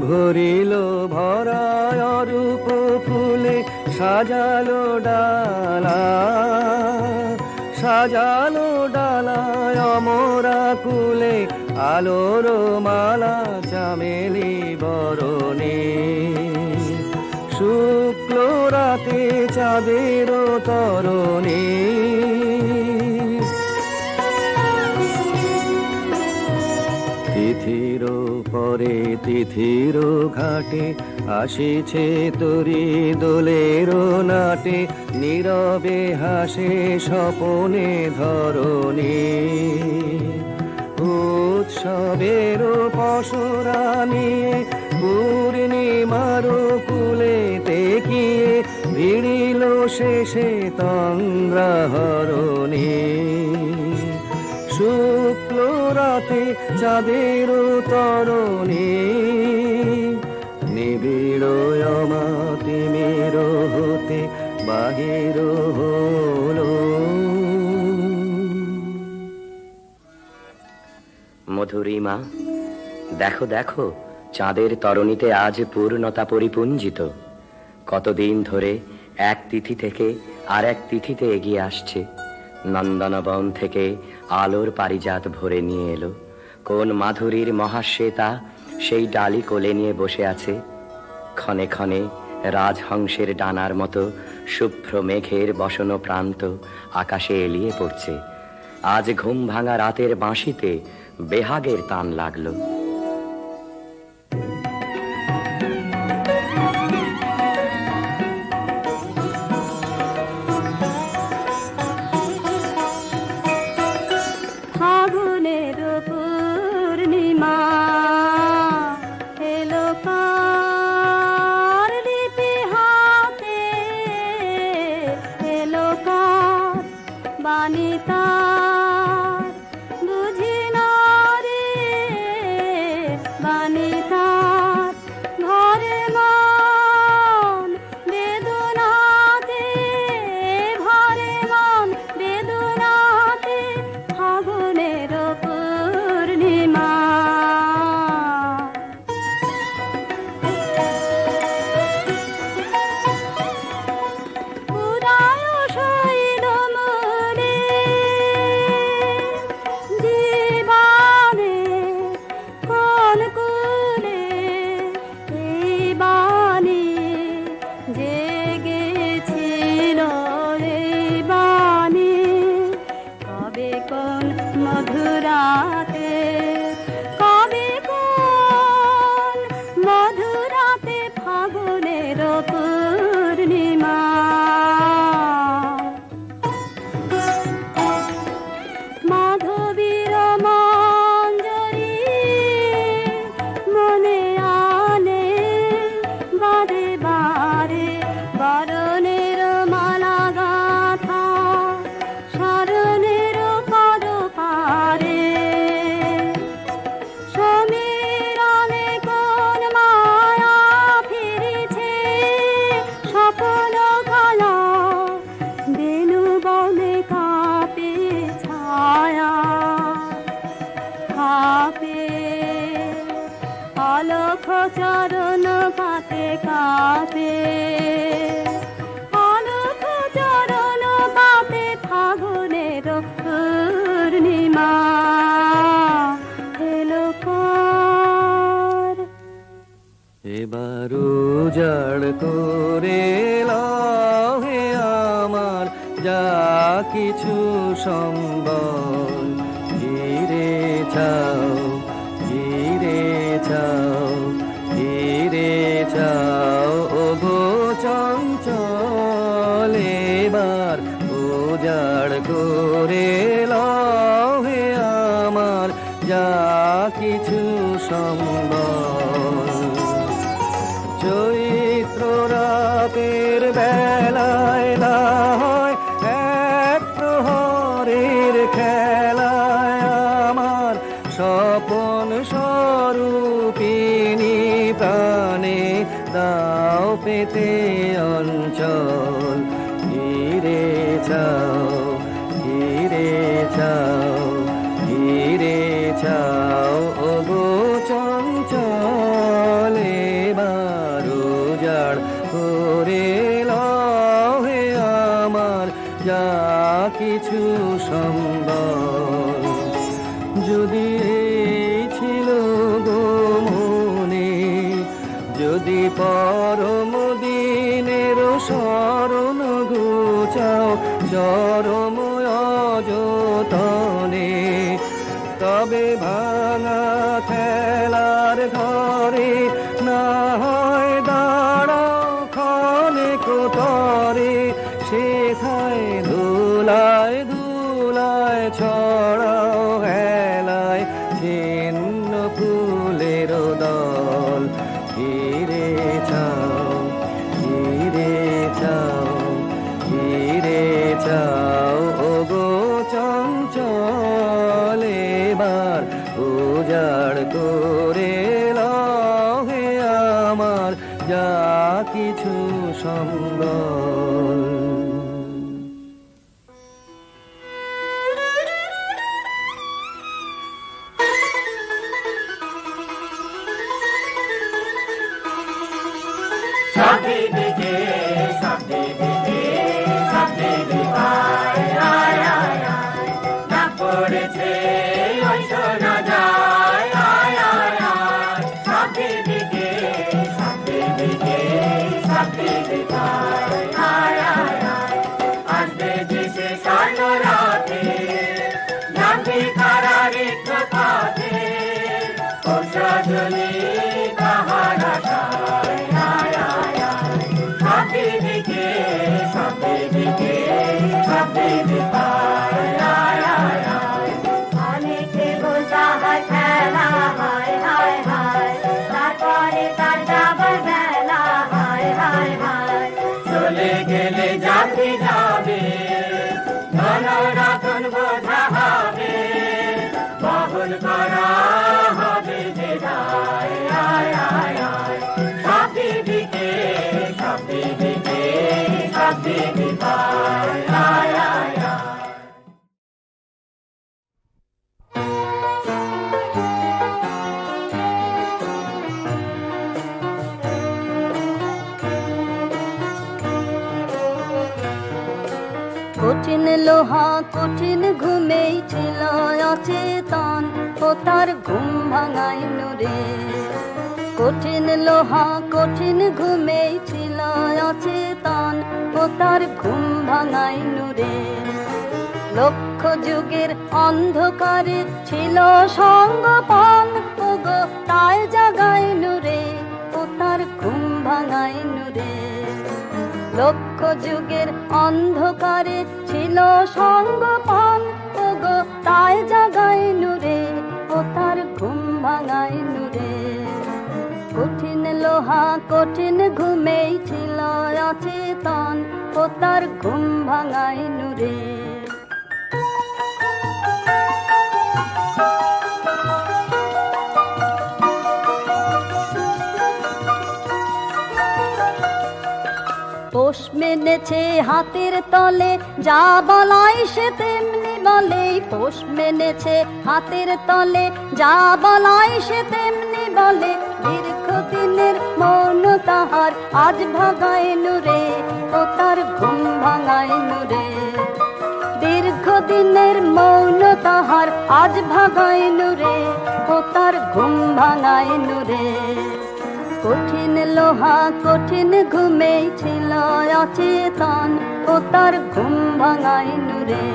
ভরিল ভরায় রূপ ফুলে, সাজালো ডালা, সাজালো ডালায় অমরা কুলে, আলোর মালা চামেলি বরণে। শুক্ল রাতে চাঁদের তরণে, তিথির পরে তিথির ঘাটে আসিছে তরি দোলের নাটে, নীরবে হাসে স্বপনে ধরণী। ও উৎসবের পশুরা নিয়ে পূর্ণিমার কুলেতে গিয়ে ভিড়িল শেষে তন্দ্রাহরণে। শুক্ল রাতে চাঁদের তরণে নিবিড় অমাতিমের হতে বাহির হলো। মধুরিমা, দেখো দেখো, চাঁদের তরণীতে আজ পূর্ণতা পরিপুঞ্জিত। কতদিন ধরে এক তিথি থেকে আর এক তিথিতে এগিয়ে আসছে। নন্দনবন থেকে আলোর পারিজাত ভরে নিয়ে এলো। কোন মাধুরীর মহাশ্বেতা সেই ডালি কোলে নিয়ে বসে আছে। ক্ষণে ক্ষণে রাজহংসের ডানার মতো শুভ্র মেঘের বসন প্রান্ত আকাশে এলিয়ে পড়ছে। আজ ঘুম ভাঙা রাতের বাঁশিতে বেহাগের তান লাগলো। ফাগুনের পূর্ণিমা এলো কার লিপি হাতে, এলো কার বাণী তার বুঝি না রে, বাণী তার ঘরে মন বেদনাতে, ঘরে মন বেদনাতে ফাগুনের পূর্ণিমা। উদয় শৈল মনে জীবনে কোন কুলে এই বাণী জেগেছিল, এই বাণী কবে কোন মধুরাতে, কবে কোন মধুরাতে ফাগুনের পূর্ণিমা। মাধবীর মঞ্জরি মনে আনে বারে বারে, বরণের মালা গাথা শরণের পদ পারে। সমীরণে কোন মায়া ফিরেছে, স্বপ্ন কলা বেনু বনে কাঁপে ছায়া, কাঁপে অলখ চরণ পাতে, কাঁপে অলখ চরণ পাতে ফাগুনের পূর্ণিমা এলো কার। এবার উজাড় করে লাও হে আমার যা কিছু সম্বল, ঘিরে ছাও, ঘিরে ছাও, ঘিরে ছাও ওগো চঞ্চল। এবার উজাড় করে লাও হে আমার যা কিছু সম্বল। চৈত্র রাতের বেলায় না হয় এক প্রহরের খেলায় আমার স্বপন স্বরূপিণী প্রাণে দাও পেতে অঞ্চল। ঘিরে ছাও, ঘিরে ছাও, ঘিরে ছাও ওগো চঞ্চল। এবার উজাড় করে লাও হে আমার যা কিছু সম্বল। যদি এই ছিল গো মনে, যদি পরম দিনের শরণ ঘুচাও চরম অযতনে, তবে ভাঙা খেলার ঘরে না হয় দাঁড়াও ক্ষণে কোতরে, সেথায় ধুলায় ধুলায় ছড়াও হেলায় বিবিধ পথে প্রসাদনী তাহার আশায় আয় আয় আয় সব দিকে সব দিকে সব দিকে পায় আয় আয় আয় অনেকে বোঝা হয় খেলা হায় হায় হায় তারপরে তার যাবার বেলা হায় হায় হায় চলে গেলে জাতি যাবে ধনরতন বোঝা হবে বাহন করা হবে যে দায় আয় আয় আয় সব দিকে সব দিকে সব দিকে পায় আয় আয় আয় কঠিন লোহা কঠিন ঘুমেই ছিল অচেতন ও তার ঘুম ভাঙাইল রে কঠিন লোহা কঠিন ঘুমেই ছিল অচেতন ও তার ঘুম ভাঙাইল রে লক্ষ যুগের অন্ধকারে ছিল সঙ্গপান ওগো তাই জাগাইল রে ও তার ঘুম ভাঙাইল রে লক্ষ যুগের অন্ধকারে ছিল সঙ্গপান ওগো তাই জাগাইনু রে ও তার ঘুম ভাঙাইনু রে কঠিন লোহা কঠিন ঘুমেই ছিল অচেতন ও তার ঘুম ভাঙাইনু রে পোষ মেনেছে হাতের তলে যা বলাই সে তেমনি বলে পোষ মেনেছে হাতের তলে যা বলাই সে তেমনি বলে দীর্ঘদিনের মৌন তাহার আজ ভাগাইনু রে ও তার ঘুম ভাঙাইনু রে দীর্ঘদিনের মৌন তাহার আজ ভাগাইনু রে ও তার ঘুম ভাঙাইনু রে কঠিন লোহা কঠিন ঘুমেই ছিল অচেতন ও তার ঘুম ভাঙাইনু রে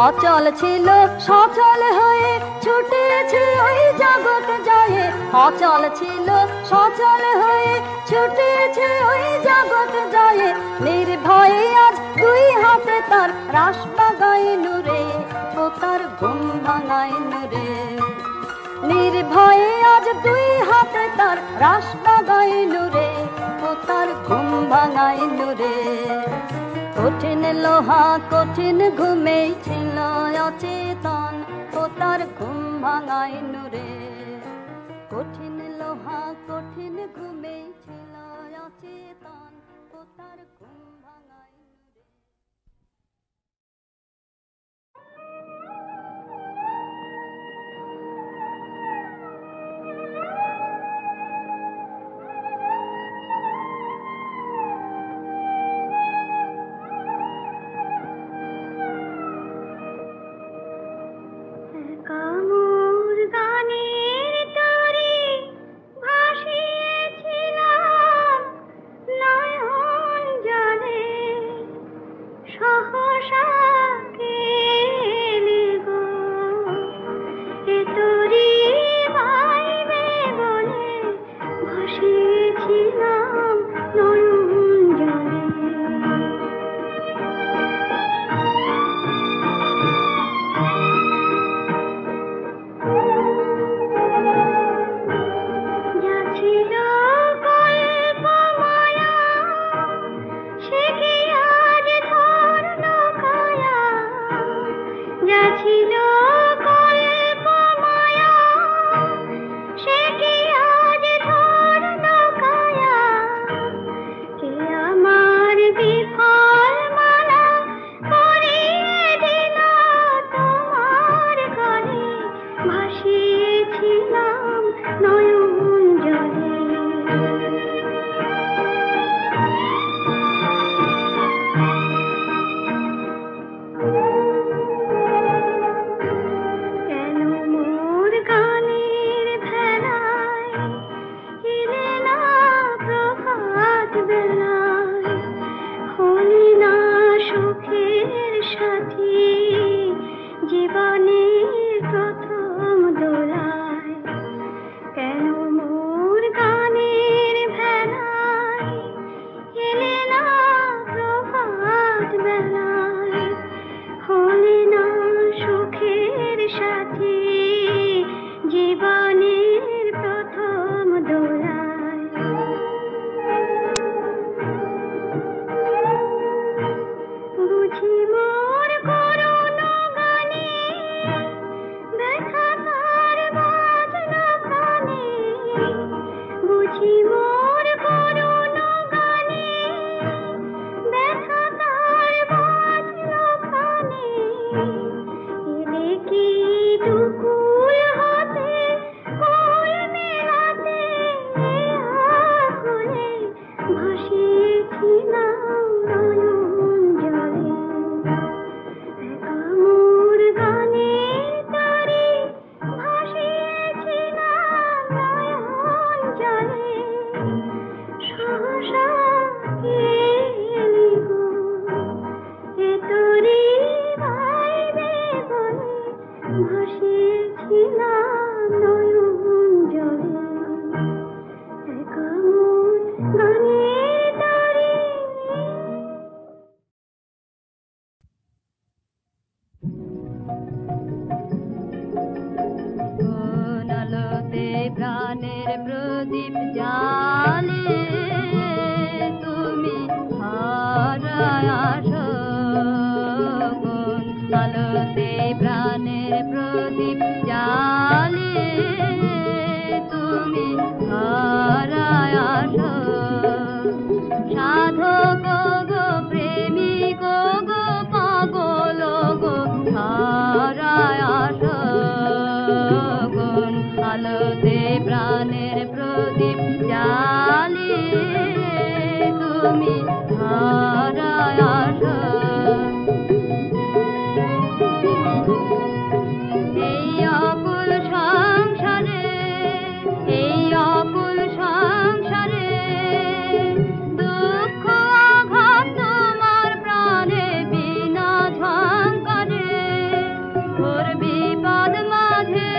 অচল ছিল সচল হয়ে ছুটেছে ওই জগৎ জয়ে অচল ছিল সচল হয়ে ছুটেছে ওই জগৎ জয়ে নির্ভয়ে আজ দুই হাতে তার রাস বাগাইনু রে ও তার ঘুম ভাঙাইনু রে নির্ভয়ে আজ দুই হাতে তার রাস বাগাইনু রে ও তার ঘুম ভাঙাইনু রে কঠিন লোহা কঠিন ঘুমেই ছিল অচেতন ও তার ঘুম ভাঙাইনু রে কঠিন লোহা কঠিন ঘুমেই ছিল অচেতন ও তার ঘুম ভাঙাইনু রে কামুর গানের তরে ভাসিয়েছিলাম নয়ন জলে হারায় আসো কোন আলোতে প্রাণের প্রদীপ জ্বালিয়ে তুমি হারায় আসো সাধক গো প্রেমিক গো পাগল গো হারায় আসো কোন আলোতে প্রাণের প্রদীপ জ্বালিয়ে তুমি হারায় আসো এই অকুল সংসারে এই অকুল সংসারে দুঃখ আঘাত তোমার প্রাণে বিনা ঝঙ্কারে ওর বিপদ মাঝে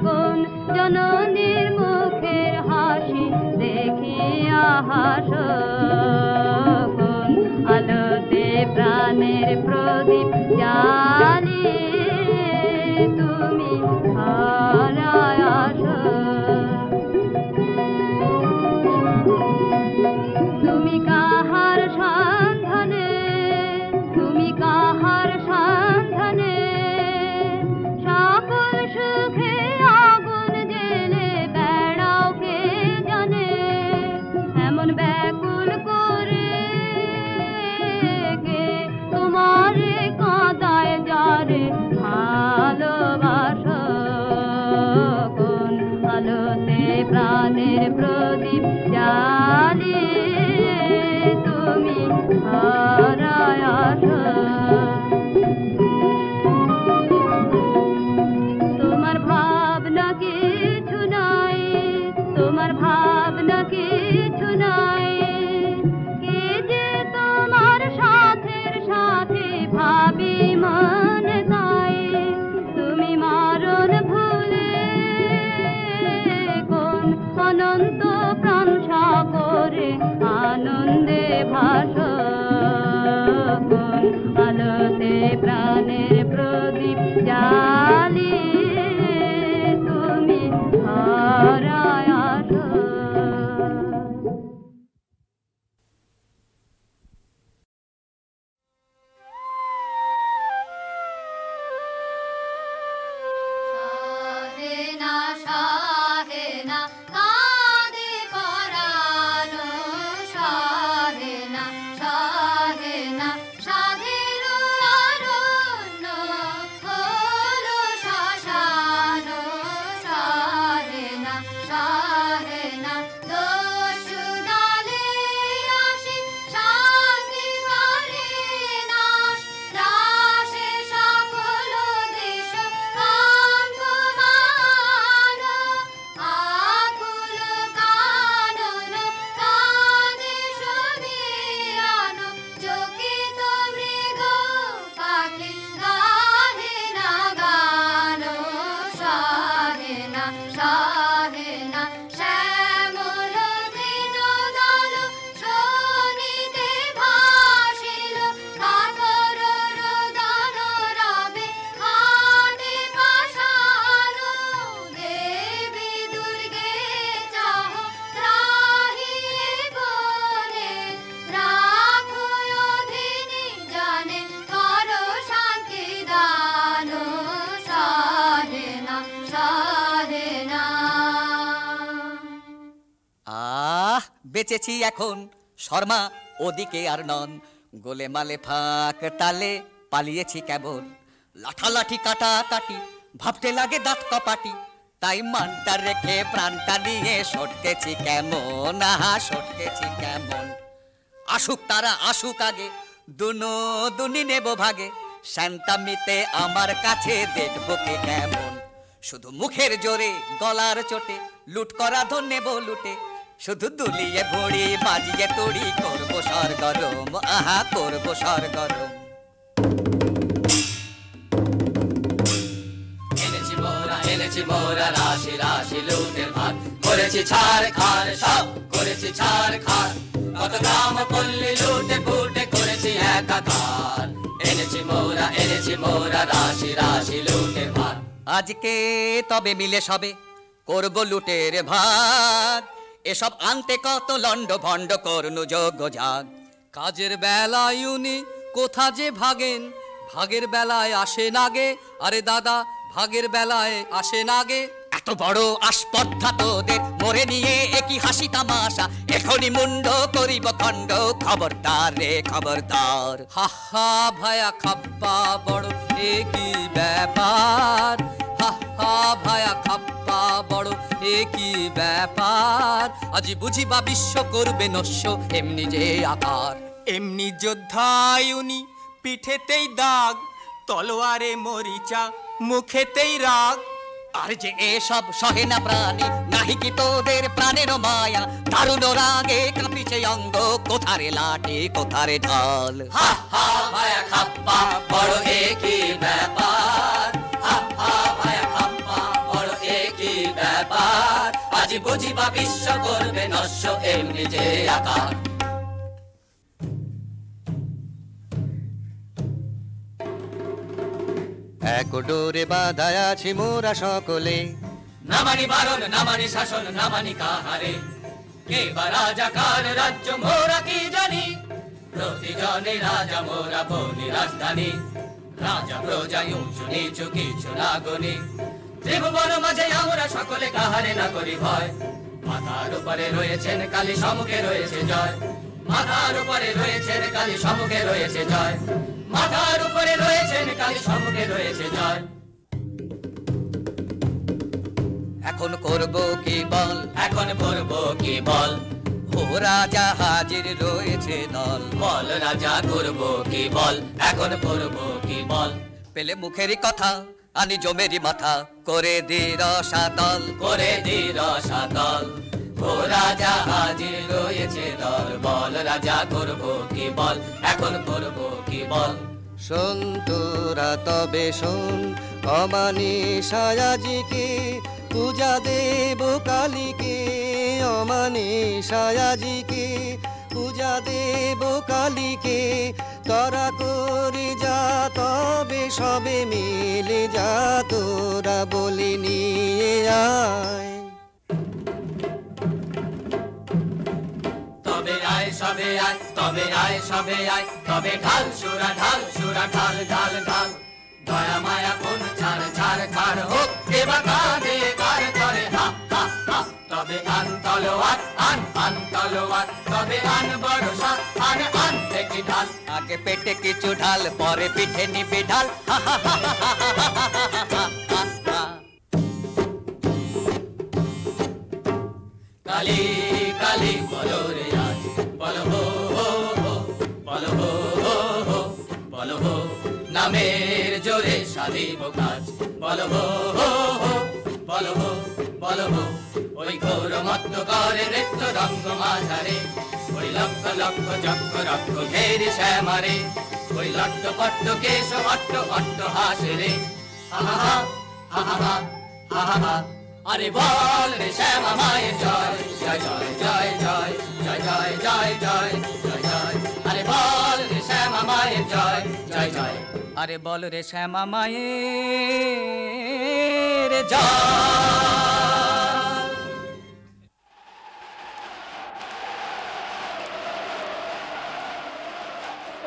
কোন জননীর মুখের হাসি দেখিয়া হাসো কোন আলোতে প্রাণের প্রদীপ জ্বালিয়ে তুমি হারায় আসো তুমি কাহার সন্ধানে তুমি কাহার সন্ধানে সকল সুখে আগুন জেলে বেড়াও কে জানে এমন ব্যাকুল করে কে তোমারে কাঁদায় যারে ভালোবাসো কোন আলোতে প্রাণের প্রদীপ জ্বালিয়ে তুমি হারায় আসো তোমার ভাবনা কিছু নাই তোমার ভাবনা কিছু নাই কে যে তোমার সাথের সাথে ভাবি মনে তাই তুমি মরণ ভুলে কোন অনন্ত প্রাণ সাগরে আনন্দে ভাসো কোন আলোতে প্রাণের প্রদীপ জ্বালিয়ে তুমি হারায় আসো শাহেনা শাহেনা কাঁদে পরানো শাহেনা শাহেনা সাধের অরণ্য হলো শ্মশানো শাহেনা শাহেনা দস্যু দলে আসে শান্তি করে নাশ রাশে সকল দেশ কান্তমান আকুল কানন কাঁদে সবিয়ানো চকিত মৃগ পাখি গাহে না গান শাহেনা শাহেনা শ্যামল দিন দল শোনিতে ভাসিল কাতর রোদন রবে হাটে পাষাণ দেবী দুর্গে চাহ ত্রাহি বনে রাখো অধীনি জানে করো শান্তি দান শাহেনা শাহেনা বেঁচেছি এখন শর্মা ওদিকে আর নন গোলে মালে ফাঁক তালে পালিয়েছি কেবল লাঠালাঠি কাটা কাটি ভাবতে লাগে দাঁত কপাটি তাই মানটা রেখে প্রাণটা নিয়ে সটকেছি কেমন সটকেছি কেমন আসুক তারা আসুক আগে দুনো দুনি নেব ভাগে শান্তামিতে আমার কাছে দেখবো কে কেমন শুধু মুখের জোরে গলার চোটে লুট করা ধন নেব লুটে শুধু দুলিয়ে ভড়ি বাজিয়ে তুড়ি করবো সরগরম করবো সরগরম এনেছি মোরা রাশি রাশি লুটের ভাগ করেছি ছাড় খার সব করেছি ছাড় খার কত গ্রাম পল্লী লুটে ফুটে করেছি একাকার এনেছি মোরা রাশি রাশি লুটের ভাগ আজকে তবে মিলে সবে করব লুটের ভাগ এসব আনতে কত লন্ড ভন্ড করনু যোগ্য যাগ কাজের বেলায় উনি কোথা যে ভাগেন, ভাগের বেলায় আসে নাগে। আরে দাদা ভাগের বেলায় আসে নাগে। এত বড় আসপর্ধা তোদের, মোরে নিয়ে একই হাসি তামাশা, এখনই মুন্ড করিব খণ্ড, খবরদার রে খবরদার। হা হা ভায়া খাপ্পা বড় একই ব্যাপার, হা হা ভায়া খাপ্পা বড় একই ব্যাপার। আজি বুঝিবা বিশ্ব করবে নস্য এমনি যে আকার। এমনি যোদ্ধায় উনি, পিঠেতেই দাগ, তলোয়ারে মরিচা, মুখেতেই রাগ। আর যে এসব সহে না প্রাণী, নাহি কি তোদের প্রাণের মায়া, দারুণ রাগে কাঁপিছে অঙ্গ, কোথারে লাঠি কোথারে ঢাল। হা হা ভায়া খাপ্পা বড় একই ব্যাপার, হা হা ভায়া খাপ্পা বড় একই ব্যাপার। আজি বুঝিবা বিশ্ব করবে নস্য এমনি যে আকার। এক ডোরে বাঁধায় আছি মোরা সকলে, না মানি বারণ না মানি শাসন না মানি কাহারে। কে বা রাজা কার রাজ্য মোরা কি জানি, প্রতিজনে রাজা মোরা বলি রাজধানী। রাজা প্রজা উঁচু নিচু কিছু না গনি, ত্রিভুবন মাঝে আমরা সকলে কাহারে না করি ভয়। মাথার উপরে রয়েছেন কালী, সম্মুখে রয়েছে জয়। মাথার উপরে রয়েছেন কালী, সম্মুখে রয়েছে জয়। মাথার উপরে রয়েছেন কালী, সম্মুখে রয়েছে জয়। এখন করব কি বল, এখন করব কি বল, ও রাজা হাজির রয়েছে দল। বল রাজা করব কি বল, এখন করব কি বল। পেলে মুখেরই কথা আনি জমেরি মাথা, করে দি রসাতল, করে দি রসাতল। ও রাজা হাজির রয়েছে দল, বল রাজা করব কি বল, এখন করব কি বল। শোন তোরা তবে শোন, অমানিসায় আজিকে পূজা দেব কালীকে, অমানিসায় আজিকে পূজা দেব কালীকে। তোরা করে যা তবে সবে মিলে যা, তোরা বলি নিয়ে আয়। তবে আয় সবে আয়, তবে আয় সবে আয়, তবে ঢাল সুরা ঢাল সুরা ঢাল ঢাল ঢাল। দয়া মায়া কোন ছাড় ছাড় ছাড় হোক, এবা কাঁধে কার করে হা হা হা। তবে আন তলোয়ার আন তলোয়ার, তবে আন বড়সা আন থেকে ঢাল। আগে পেটে কিছু ঢাল, পরে পিঠে নিবি ঢাল, হা হা হা হা হা হা হা হা। কালী কালী বলো রে আজ, বলো হো হো হো, বলো হো হো হো, বলো হো। নামের জোরে সাধিব কাজ, বলো হো হো হো, বলো হো বলো হো। ওই ঘোর মত্ত করে নৃত্য রঙ্গ মাঝারে, ওই লক্ষ লক্ষ চক্র রক্ষ ঘেরে শ্যামারে। ওই লট্ট পট্ট কেশ অট্ট অট্ট হাসে রে, হা হা হা হা হা হা হা হা। আরে বল রে শ্যামা মায়ের জয়, জয় জয় জয় জয় জয় জয় জয় জয় জয় জয়। আরে বল রে শ্যামা মায়ের জয়, জয় জয়। আরে বল রে শ্যামা মায়ের জয়।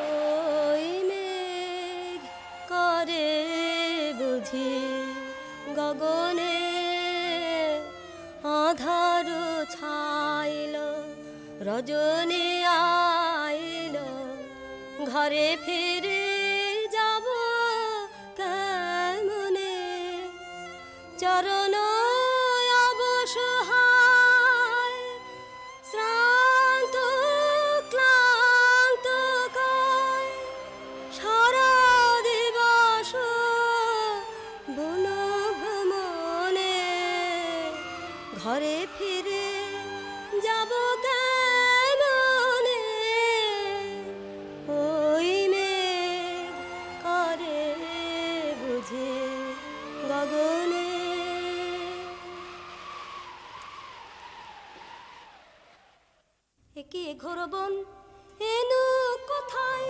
ওই মেঘ করে বুঝি গগনে, আধার ছাইল রজনী আইল, ঘরে ফিরে যাব কেমনে। চরণ অবসহায় শ্রান্ত ক্লান্ত কায়, সারা দিবস বন ভ্রমণে, ঘরে ফিরে যাব কেমনে। ওই মেঘ করে বুঝে গগনে। একে ঘোর বন এনু কোথায়,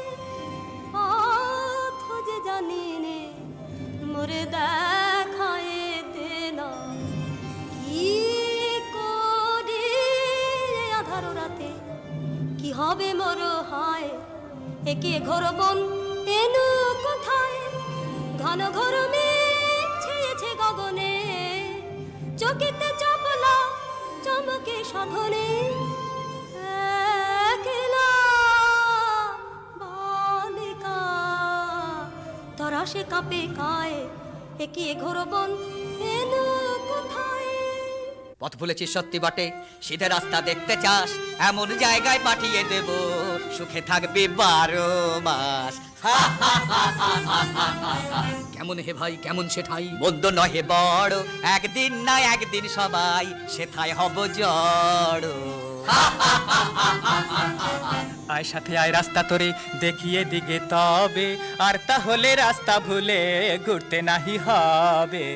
পথ যে জানি নে, মোরে দেখায় দে না। কি করি আধার রাতে, কি হবে মোর হয় একে ঘোর বন এনু কোথায় ঘন ঘোর মেঘ ছেয়েছে গগনে চকিতে চপলা চমকে সঘনে একলা বালিকা তোরা সে কাঁপে কায় একে ঘোর বন এনু কোথায়। পথ ভুলেছিস সত্যি বটে, সিধে রাস্তা দেখতে চাস, এমন জায়গায় পাঠিয়ে দেব সুখে থাকবি 12 মাস। কেমন হে ভাই কেমন সেঠাই, মন্দ নহে বড়, একদিন না একদিন সবাই সেথায় হব জড়। আয় সাথে আয় রাস্তা তোরে দেখিয়ে দিগে তবে, আর তাহলে রাস্তা ভুলে ঘুরতে নাহি হবে।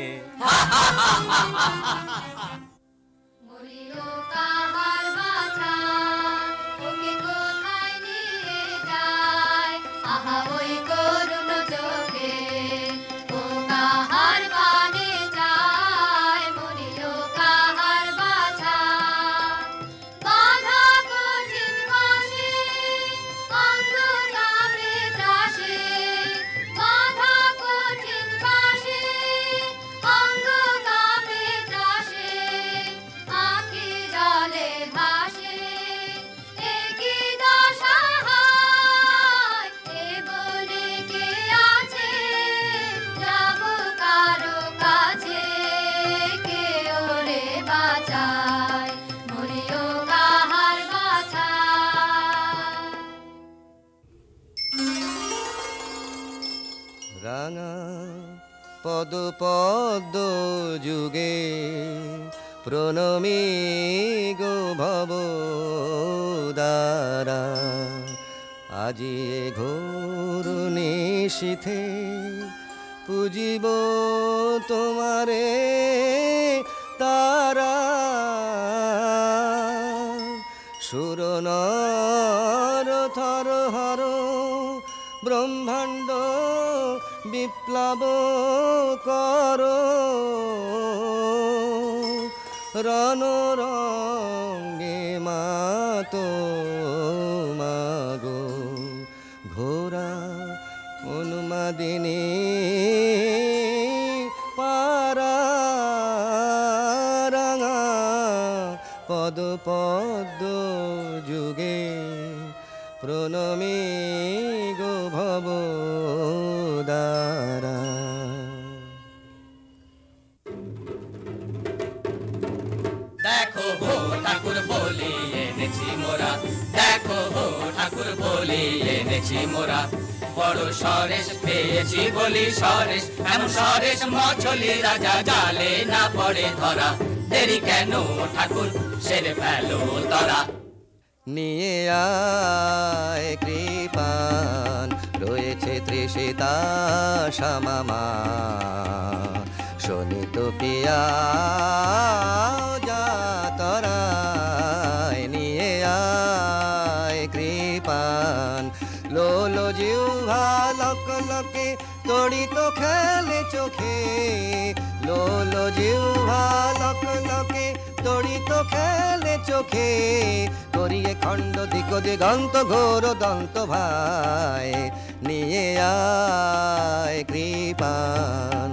রাঙা পদ পদ্ম যুগে প্রণমী গো ভব দ্বারা, আজি এ ঘোর নিশীথে পুজিব তোমারে তারা। সুর নর থর হর ব্রহ্মাণ্ড বিপ্লব কর, রণরঙ্গে মাতো মাগো ঘোরা উন্মাদিনী পারা। রাঙা পদ পদ্ম যুগে প্রণমী গো ভব দ্বারা। দেখো হো ঠাকুর বলি এনেছি মোরা, দেখো হো ঠাকুর বলি এনেছি মোরা, বড় সরেশ পেয়েছি বলি সরেশ, এমন সরেশ মছলি রাজা জালে না পড়ে ধরা, দেরি কেন ঠাকুর সেরে ফেলো তরা। নিয়ে আয় কৃপান রয়েছে তৃষিতা শ্যামামা, শোনিত পিয়া যাতরায়। নিয়ে আয় কৃপান লোলো জিহ্বা লক লকে তড়িত খেলে চোখে, লোলো জিহ্বা লক লকে তড়িত খেলে চোখে, করিয়ে খণ্ড দিক দিগন্ত ঘোর দন্ত ভাই। নিয়ে আয় কৃপান।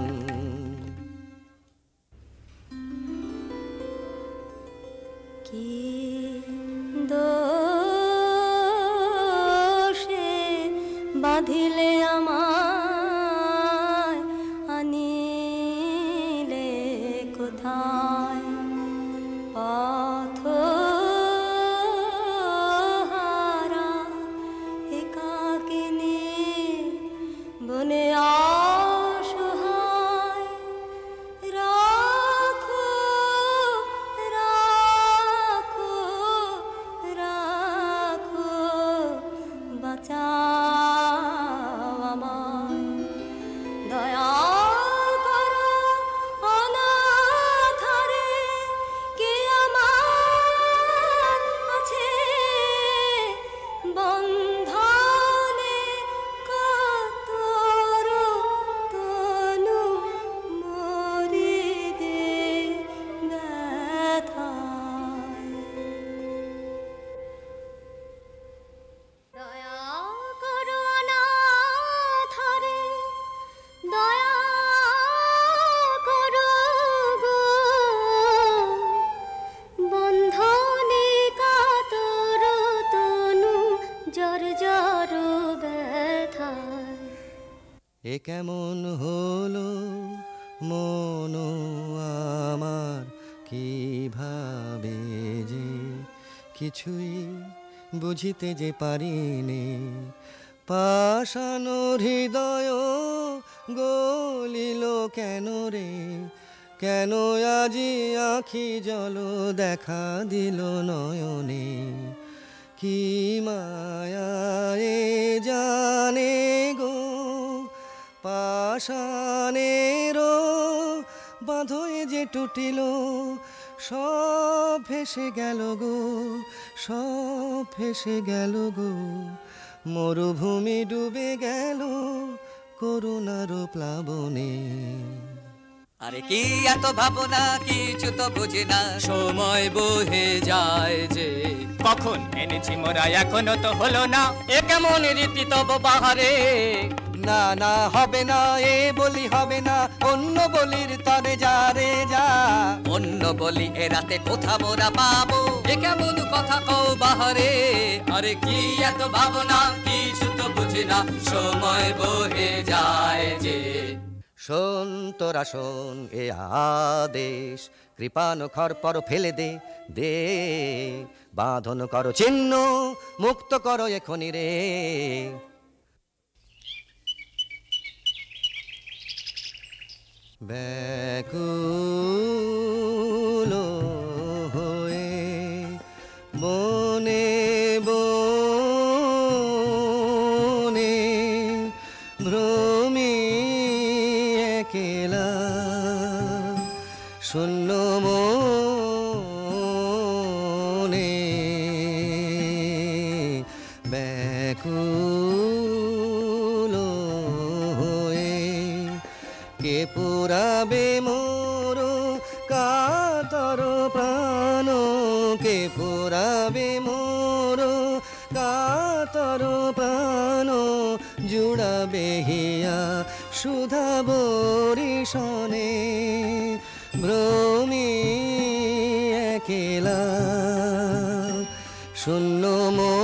কি দোষে বাঁধিলে আমায় আনিলে কোথায়, পথহারা একাকিনী বনে অসহায়। রাখো রাখো রাখো বাঁচাও এ কেমন হলো মন আমার, কিভাবে যে কিছুই বুঝিতে যে পারিনি। পাষাণ হৃদয় গলিল কেন রে, কেন আজি আখি জল দেখা দিল নয়নে। কি মায়ায়ে জানে গো পাষাণের বাঁধয়ে যে টুটিল, সব ভেসে গেল গো, সব ভেসে গেল গো। মরুভূমি ডুবে গেল করুণার প্লাবনে। আরে কি এত ভাবনা, কিছু তো বুঝি না। সময় বহে যায় যে, কখন এনেছি মোরা এখনো তো হলো না। এ কেমন রীতি তব বাহারে, না না হবে না, এ বলি হবে না, অন্য বলির তরে যা রে যা। অন্য বলি এ রাতে কোথা মোরা পাবো, এ কেমন কথা কও বাহারে। আরে কি এত ভাবনা, কিছু তো বুঝি না। সময় বহে যায় যে, শোন তোরা শোন এ আদেশ, কৃপানো খর পর ফেলে দে দে। বাঁধন করো চিহ্ন, মুক্ত করো এখনি রে। ব্যাকুল হয়ে বনে বনে ভ্রমি একলা, শূন্য মনে ব্যাকুল হয়ে কে পুরাবে মোর কাতর প্রাণ, কে পুরাবে মোর কাতর প্রাণ। জুড়াবে হিয়া সুধা বরিশনে, ভ্রমি একলা শূন্য মনে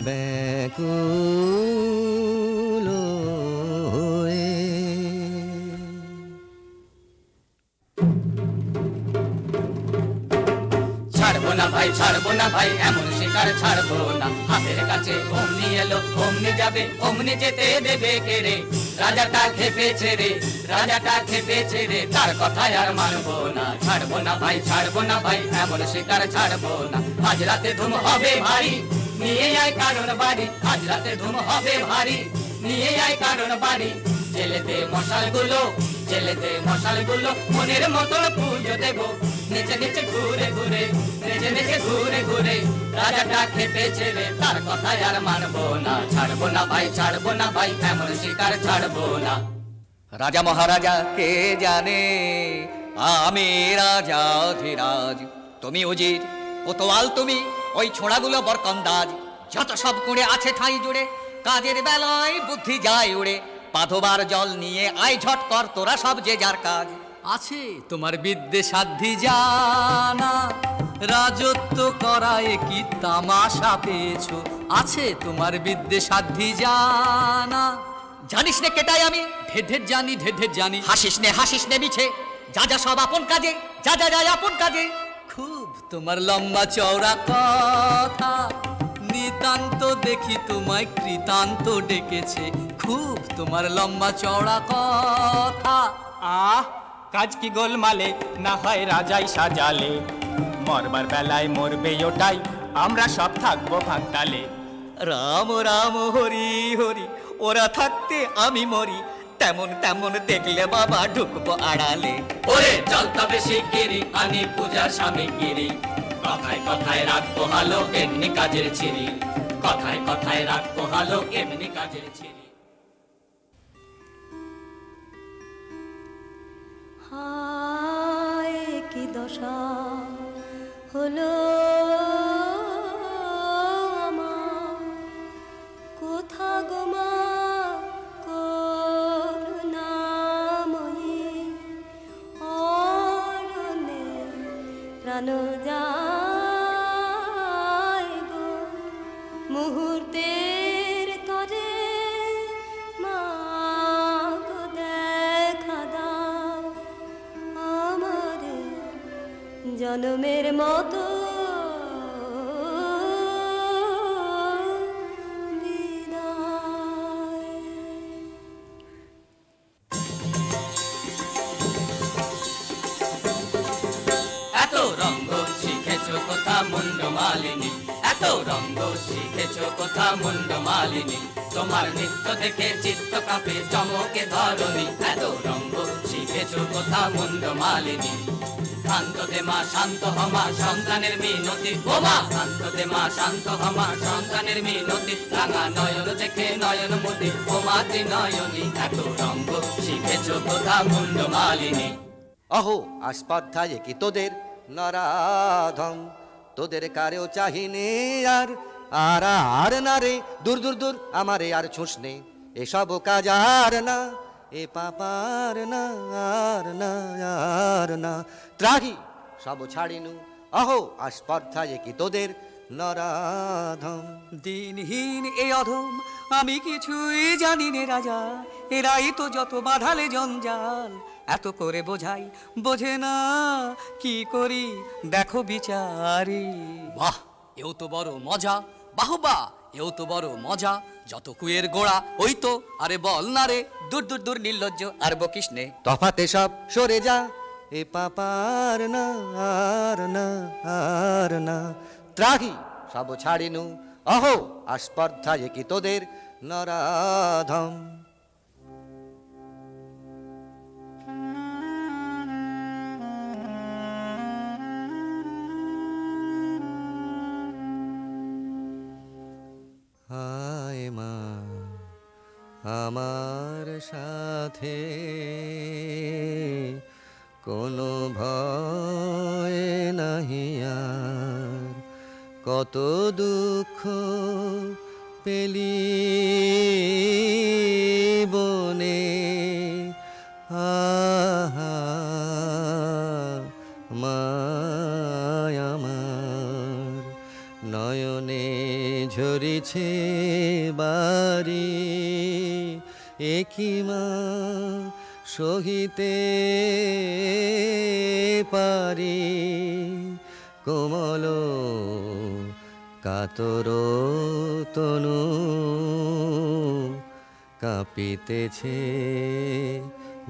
ব্যাকুল হয়ে। ছাড়বো না ভাই, ছাড়বো না ভাই, এমন শিকার ছাড়বো না। হাতের কাছে অমনি এলো, অমনি যাবে, অমনি যেতে দেবে কে রে। রাজাটা খেপেছে রে, রাজাটা খেপেছে রে, তার কথায় আর মানবো না। ছাড়বো না ভাই, ছাড়বো না ভাই, এমন শিকার ছাড়বো না। আজ রাতে ধুম হবে ভারী, নিয়ে আয় কারণ বাড়ি। আজ রাতে ধুম হবে ভারী, নিয়ে আয় কারণ বাড়ি। জেলে দে মশালগুলো, জেলে দে মশালগুলো, মনের মতন পুজো দেবো। নেচে নেচে ঘুরে ঘুরে, নেচে নেচে ঘুরে ঘুরে, রাজাটা খেপেছে রে, তার কথায় আর মানবো না। ছাড়বো না ভাই, ছাড়বো না ভাই, এমন শিকার ছাড়বো না। রাজা মহারাজা কে জানে, আমি রাজা অধিরাজ। তুমি উজির কোতোয়াল, তুমি ওই ছোড়াগুলো বরকন্দাজ। যত সব কুড়ে আছে ঠাই জুড়ে, কাজের বেলায় বুদ্ধি যায় উড়ে। পাধবার জল নিয়ে আই ঝট কর তোরা সব যে যার কাজ। আছে তোমার বিদ্যে সাধ্যি জানা, রাজত্ব করায় কি তামাশা পেয়েছো। আছে তোমার বিদ্যে সাধ্যি জানা, জানিস নে কেটাই আমি, ঢের ঢের জানি, ঢের ঢের জানি। হাসিস নে মিছে, যা যা সব আপন কাজে, যা যা যায় আপন কাজে। খুব তোমার লম্বা চওড়া কথা, নিতান্ত দেখি তোমায় কৃতান্ত ডেকেছে। খুব তোমার লম্বা চওড়া কথা। আহ, কাজ কি গোলমালে, না হয় রাজাই সাজালে। মরবার বেলায় মরবে ওটাই, আমরা সব থাকবো ভাগতালে। রাম রাম হরি হরি, ওরা থাকতে আমি মরি। তেমন তেমন দেখলে বাবা ঢুকবো আড়ালে। ওরে চল তবে শিগগিরি, আনি পূজার সামগ্রী। কথায় কথায় রাত পোহালো, এমনি কাজের ছিরি। কথায় কথায় রাত পোহালো, এমনি কাজের ছিরি। হায় কি দশা হলো আমার, কোথা গো মা করুণাময়ী। অরণ্যে প্রাণ যায় গো, জনমের মতো এত রঙ্গ শিখেছো কোথা মুন্ড মালিনী, এত রঙ্গ শিখেছো কোথা মুন্ড মালিনী, তোমার নৃত্য দেখে চিত্ত কাঁপে চমকে ধরণী, এত রঙ্গ শিখেছো কোথা মুন্ড মালিনী। শান্ত দে মা শান্ত হমা সন্তানের মিনতি, ও মা শান্ত দে মা শান্ত হমা সন্তানের মিনতি, রাঙা নয়ন দেখে নয়ন মতি ও মা ত্রিনয়নী, এত রঙ্গ শিখেছো কোথা মুন্ড মালিনী। অহো আস্পর্ধায় কি তোদের নরাধম, তোদের কারেও চাহিনে আর আর আর না রে, দূর দূর দূর আমারে আর ছুঁসনে, এসব কাজ আর না, এ পাপার না আর না আর না, ত্রাহি সব ছাড়িনু। অহো আস্পর্ধায় কি তোদের নরাধম। দিনহীন এ অধম আমি কিছুই জানি নে রাজা, এরাই তো যত বাঁধালে জঞ্জাল, এত করে বোঝাই বোঝে না, কি করি দেখো বিচারি। বাহ এও তো বড় মজা, বাহবা এও তো বড় মজা, যত কুয়ের গোড়া ওই তো, আরে বল না রে, দূর দূর দূর নির্লজ্জ আর বকিস নে। তফাতে সব সরে যা, এ পাপার না আর না আর না, ত্রাহি সব ছাড়িনু। অহো আস্পর্ধায় কি তোদের নরাধম। হায় মা আমার সাথে কোনো ভয় নাহি আর, কত দুঃখ পেলি বনে, আহা মায় আমার নয়নে ঝরিছে বাড়ি, একই মা সহিতে পারি, কোমল কাতর তনু কাঁপিতেছে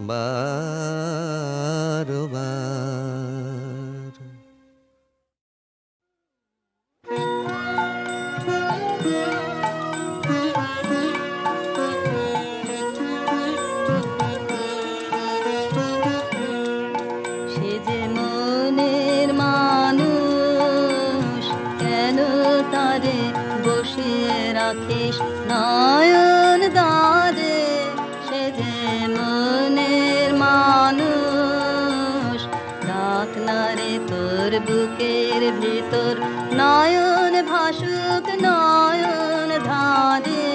বারবার। সে যে মনের মানুষ, কেন তারে বসিয়ে রাখিস নয়ন দ্বারে, সে যে মনের মানুষ, ডাক না রে তোর বুকের ভিতর, নয়ন ভাসুক নয়ন ধারে,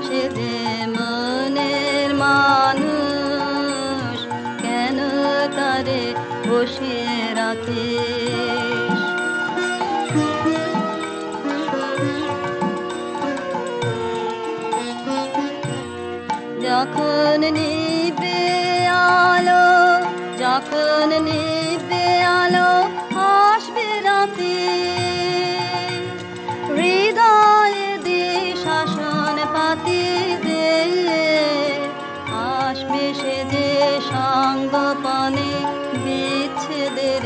সে যে মনের মানুষ, কেন তারে বসিয়ে রাখিস। যখন নিবে আলো, যখন নিবে আলো, আসবে রাতে, হৃদয়ে দে শাসন পাতি দে, আসবে সে যে সঙ্গপনে বিচ্ছেদের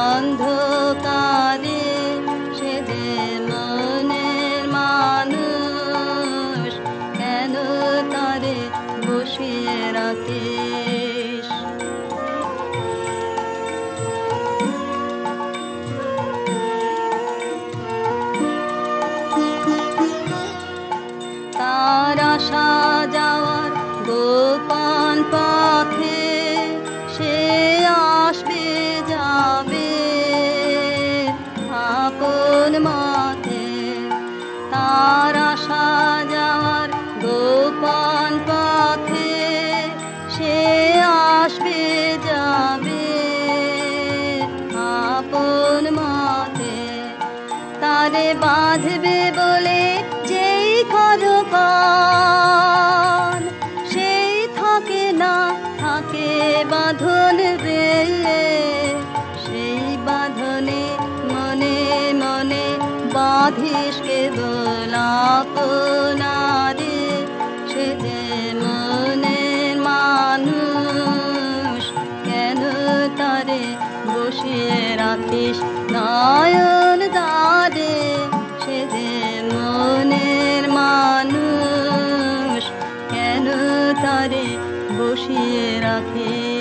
অন্ধকারে, সে যে মনের মানুষ, কেন তারে বসিয়ে রাখিস। তার আশা যাওয়ার গোপন পথে, সে আসবে যাবে আপন মতে, তার আশা যাওয়ার গোপন পথে, সে আসবে যাবে আপন মতে, তারে বাঁধবে বলে যেই করো কান, সেই থাকে না থাকে বাঁধন রে, সেই বাঁধন বাঁধিস কেবল আপনারে, সে যে মনের মানুষ, কেন তারে বসিয়ে রাখিস নয়ন দ্বারে, সে যে মনের মানুষ, কেন তারে বসিয়ে রাখিস